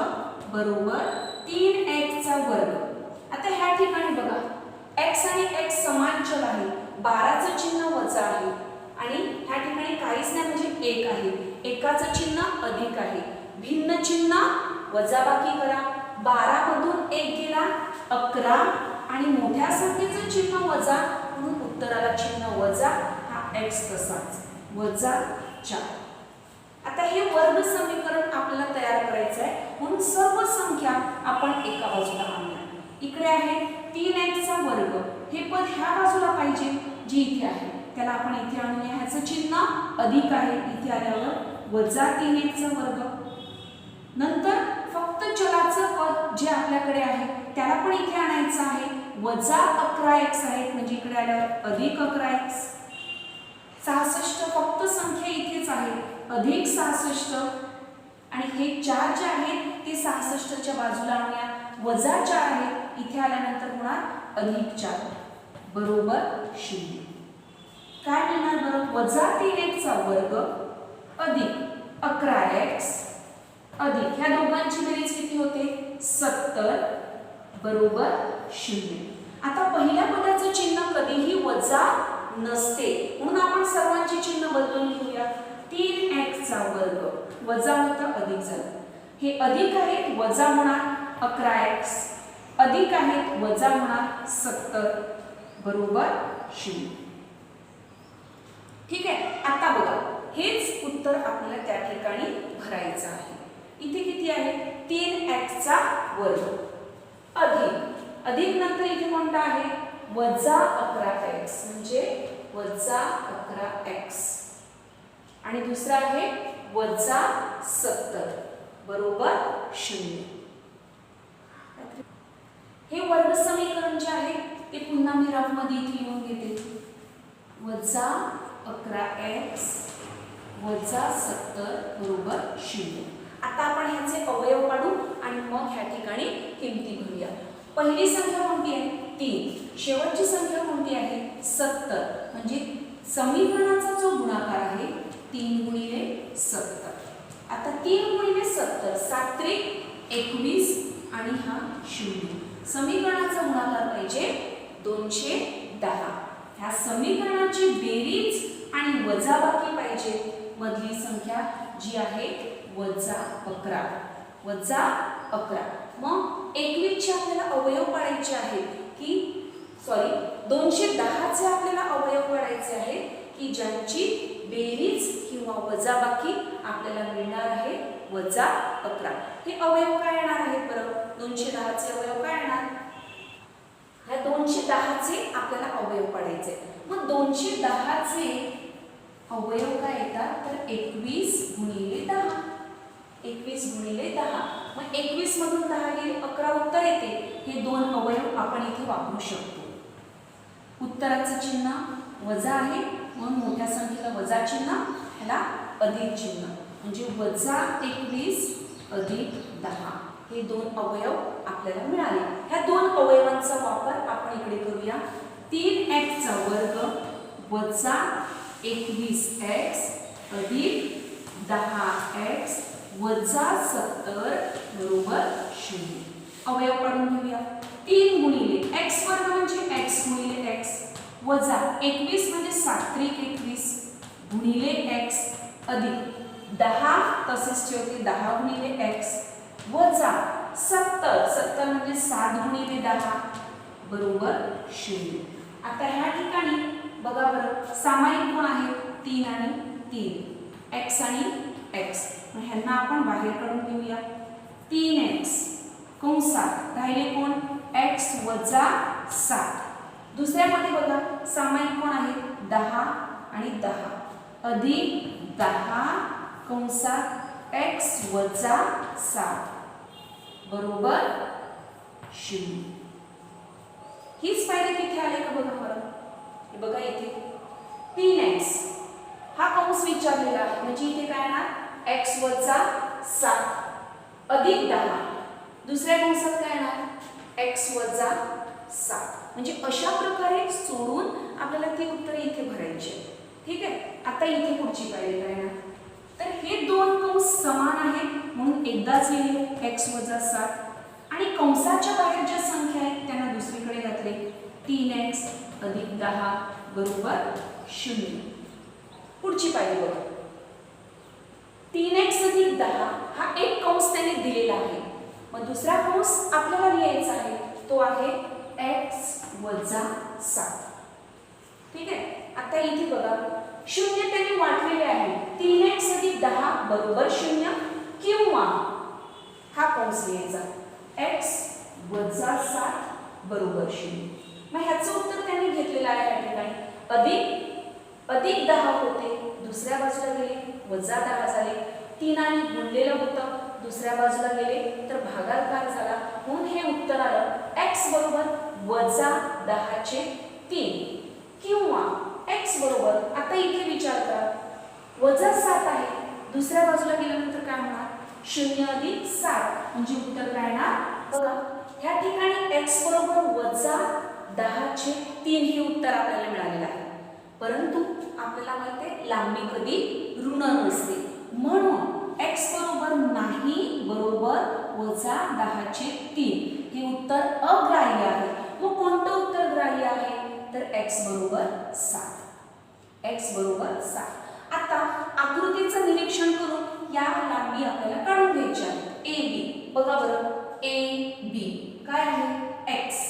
बरोबर 3x चा वर्ग आता ह्या ठिकाणी बघा x आणि x समान चल आहे 12 चं चिन्ह वजा आहे आणि ह्या ठिकाणी काहीच नाही म्हणजे 1 आहे एकाचं चिन्ह अधिक आहे भिन्न चिन्ह वजाबाकी करा 12 मधून 1 गेला 11 आणि मोठ्या संख्येचं चिन्ह वजा म्हणून उत्तराला चिन्ह वजा हा x तसाच वजा 4 आता हे वर्ग समीकरण आपल्याला तयार करायचं आहे म्हणून सर्व संख्या आपण एका बाजूला आणूया इकडे आहे 3x चा वर्ग हे पद ह्या बाजूला पाहिजे जी इथे आहे त्याला आपण इथे आणूया ह्याचं चिन्ह अधिक आहे इथे आल्यावर वजा 3x चा वर्ग नंतर फक्त चलाचं पद जे आपल्याकडे आहे त्याला पण इथे आणायचं आहे वजा 11x आहे म्हणजे इकडे आल्यावर अधिक 11x 66 फक्त संख्या इथेच आहे अधिक 66 आणि हे 4 जे आहेत ते 66 च्या बाजूला आणूया वजा 4 आहे इथे आल्यानंतर होणार अधिक 4 बरोबर 0 काय मिळणार बरं वजा 3x चा वर्ग अधिक 11x अधिक ह्या दोघांची बेरीज किती होते 70 बरोबर 0 आता पहिल्या पदाचं चिन्ह कधीही वजा नसते म्हणून आपण सर्वांची चिन्ह बदलून घेऊया 3x चा वर्ग वजा होतं अधिक झालं हे अधिक आहे वजा होणार 11x अधिक आहे वजा होणार 70 बरोबर 0 ठीक आहे आता बघा हेच उत्तर आपल्याला त्या ठिकाणी भरायचं आहे इथे किती आहे 3x चा वर्ग अधिक अधिक नंतर इथे कोणता आहे वजा 11x म्हणजे वजा 11x आणि दुसरा आहे वजा 70 बरोबर 0 हे वर्ग समीकरण जे आहे ते पुन्हा मी रफ मध्ये इथे लिहून घेते वजा 11x वजा 70 बरोबर 0 आता आपण ह्याचे अवयव काढू आणि मग ह्या ठिकाणी किमती भरूया पहिली संख्या कोणती आहे 3 शेवटची संख्या कोणती आहे 70 म्हणजे समीकरणाचा जो गुणाकार आहे 3 गुणिले 70 आता 3 गुणिले 70 7 त्रिक 21 आणि हा 0 समीकरणाचा गुणाकार पाहिजे 210 ह्या समीकरणाची बेरीज आणि वजाबाकी पाहिजे मधली संख्या जी आहे वजा 11 वजा 11 मग 21 चे आपल्याला अवयव काढायचे आहेत की सॉरी 210 चे आपल्याला अवयव काढायचे आहेत की ज्यांची बेरीज किंवा वजाबाकी आपल्याला मिळणार आहे वजा 11 हे अवयव काय येणार आहेत बरं 210 चे अवयव काय येणार ह्या 210 चे आपल्याला अवयव काढायचे मग 210 चे अवयव काय येतात तर 21 गुणिले 10 21 गुणिले 10 मग 21 मधून 10 गेले 11 उत्तर येते हे दोन अवयव आपण इथे वापरू शकतो उत्तराचं चिन्ह वजा आहे म्हणून मोठ्या संख्येला वजा चिन्ह ह्याला अधिक चिन्ह म्हणजे वजा 21 अधिक 10 हे दोन अवयव आपल्याला मिळाले ह्या दोन अवयवांचा वापर आपण इकडे करूया 3x चा वर्ग वजा 21x अधिक 10x वजा 70 बरोबर 0 अवयव काढून घेऊया 3 गुणिले x वर्ग म्हणजे x गुणिले x वजा 21 म्हणजे 7 त्रिक 21 गुणिले x अधिक 10 तसेच ठेवते 10 गुणिले x वजा 70 म्हणजे 7 गुणिले 10 बरोबर 0 आता ह्या ठिकाणी बघा बरं सामायिक कोण आहे 3 आणि 3 x आणि एक्स. ह्यांना आपण बाहेर काढून घेऊया. 3x कंसात राहिले कोण x वजा 7. दुसऱ्यामध्ये बघा सामायिक कोण आहे 10 आणि 10 अधिक 10 कंसात x वजा 7 बरोबर 0. हीच पायरी तिथे आले का बघा बरं. हे बघा इथे 3x हा कंस विचारलेला आहे म्हणजे इथे काय येणार x वजा 7 अधिक 10. दुसऱ्या कंसात काय येणार x वजा 7. म्हणजे अशा प्रकारे सोडून आपल्याला ती उत्तरे इथे भरायची. ठीक आहे. आता इथे पुढची पायरी काय येणार तर हे दोन कंस समान आहेत म्हणून एकदाच लिहिले x वजा 7 आणि कंसाच्या बाहेर ज्या संख्या आहेत त्यांना दुसरीकडे घातले 3x अधिक 10 बरोबर 0. पुढची पायरी बघा 3x अधिक 10 हा एक कंस त्याने दिलेला आहे. मग दुसरा कंस आपल्याला लिहायचा आहे तो आहे x वजा 7. ठीक आहे. आता इथे बघा 0 त्याने वाटलेले आहे 3x अधिक 10 बरोबर 0 किंवा हा कंस लिहायचा x वजा 7 बरोबर 0. मग ह्याचं उत्तर त्यांनी घेतलेलं आहे या ठिकाणी अधिक 10 होते दुसऱ्या बाजूला गेले वजा 10 झाले. 3 आणि गुणलेलं होतं दुसऱ्या बाजूला गेले तर भागाकार झाला म्हणून हे उत्तर आलं x बरोबर वजा 10 चे 3 किंवा x बरोबर आता इथे विचार करा वजा 7 आहे दुसऱ्या बाजूला गेल्यानंतर काय होणार 0 अधिक 7 म्हणजे उत्तर काय येणार बघा ह्या ठिकाणी x बरोबर वजा 10 चे 3 हे उत्तर आपल्याला मिळालेलं आहे. परंतु आपल्याला माहिती आहे लांबी कधी ऋण नसते म्हणून x बरोबर नाही बरोबर वजा 10 चे 3 हे उत्तर अग्राह्य आहे. मग कोणतं उत्तर ग्राह्य आहे तर x बरोबर 7. x बरोबर 7. आता आकृतीचं निरीक्षण करून या लांबी आपल्याला काढून घ्यायच्या आहेत. AB बघा बरं AB काय आहे x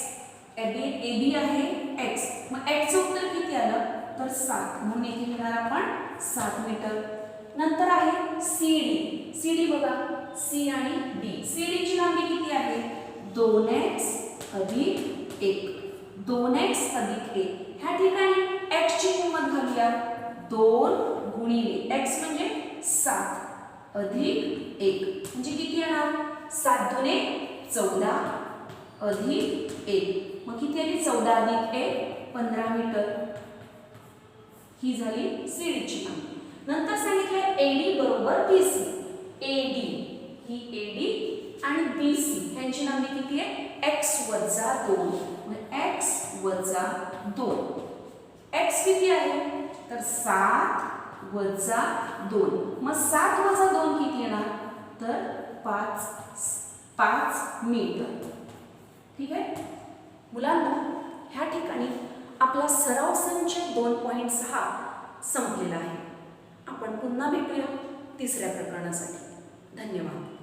AB आहे x. मग x चं उत्तर किती आलं तर 7 म्हणून इथे घेणार आपण 7 मीटर. नंतर आहे CD बघा C आणि D. CD ची लांबी किती आहे 2x अधिक 1 2x अधिक 1. ह्या ठिकाणी x ची किंमत घालूया 2 गुणिले x म्हणजे 7 अधिक 1 म्हणजे किती येणार 7 दुने 14 अधिक 1 मग किती आली 14 अधिक 1 15 मीटर. ही झाली CD ची लांबी. नंतर सांगितलं AD बरोबर BC. AD ही AD आणि BC यांची लांबी किती आहे x वजा 2. मग x वजा 2 x किती आहे तर 7 वजा 2. मग 7 वजा 2 किती येणार तर 5 मीटर. ठीक आहे मुलांना ह्या ठिकाणी आपला सराव संच 2.6 संपलेला आहे. आपण पुन्हा भेटूया तिसऱ्या प्रकरणासाठी. धन्यवाद.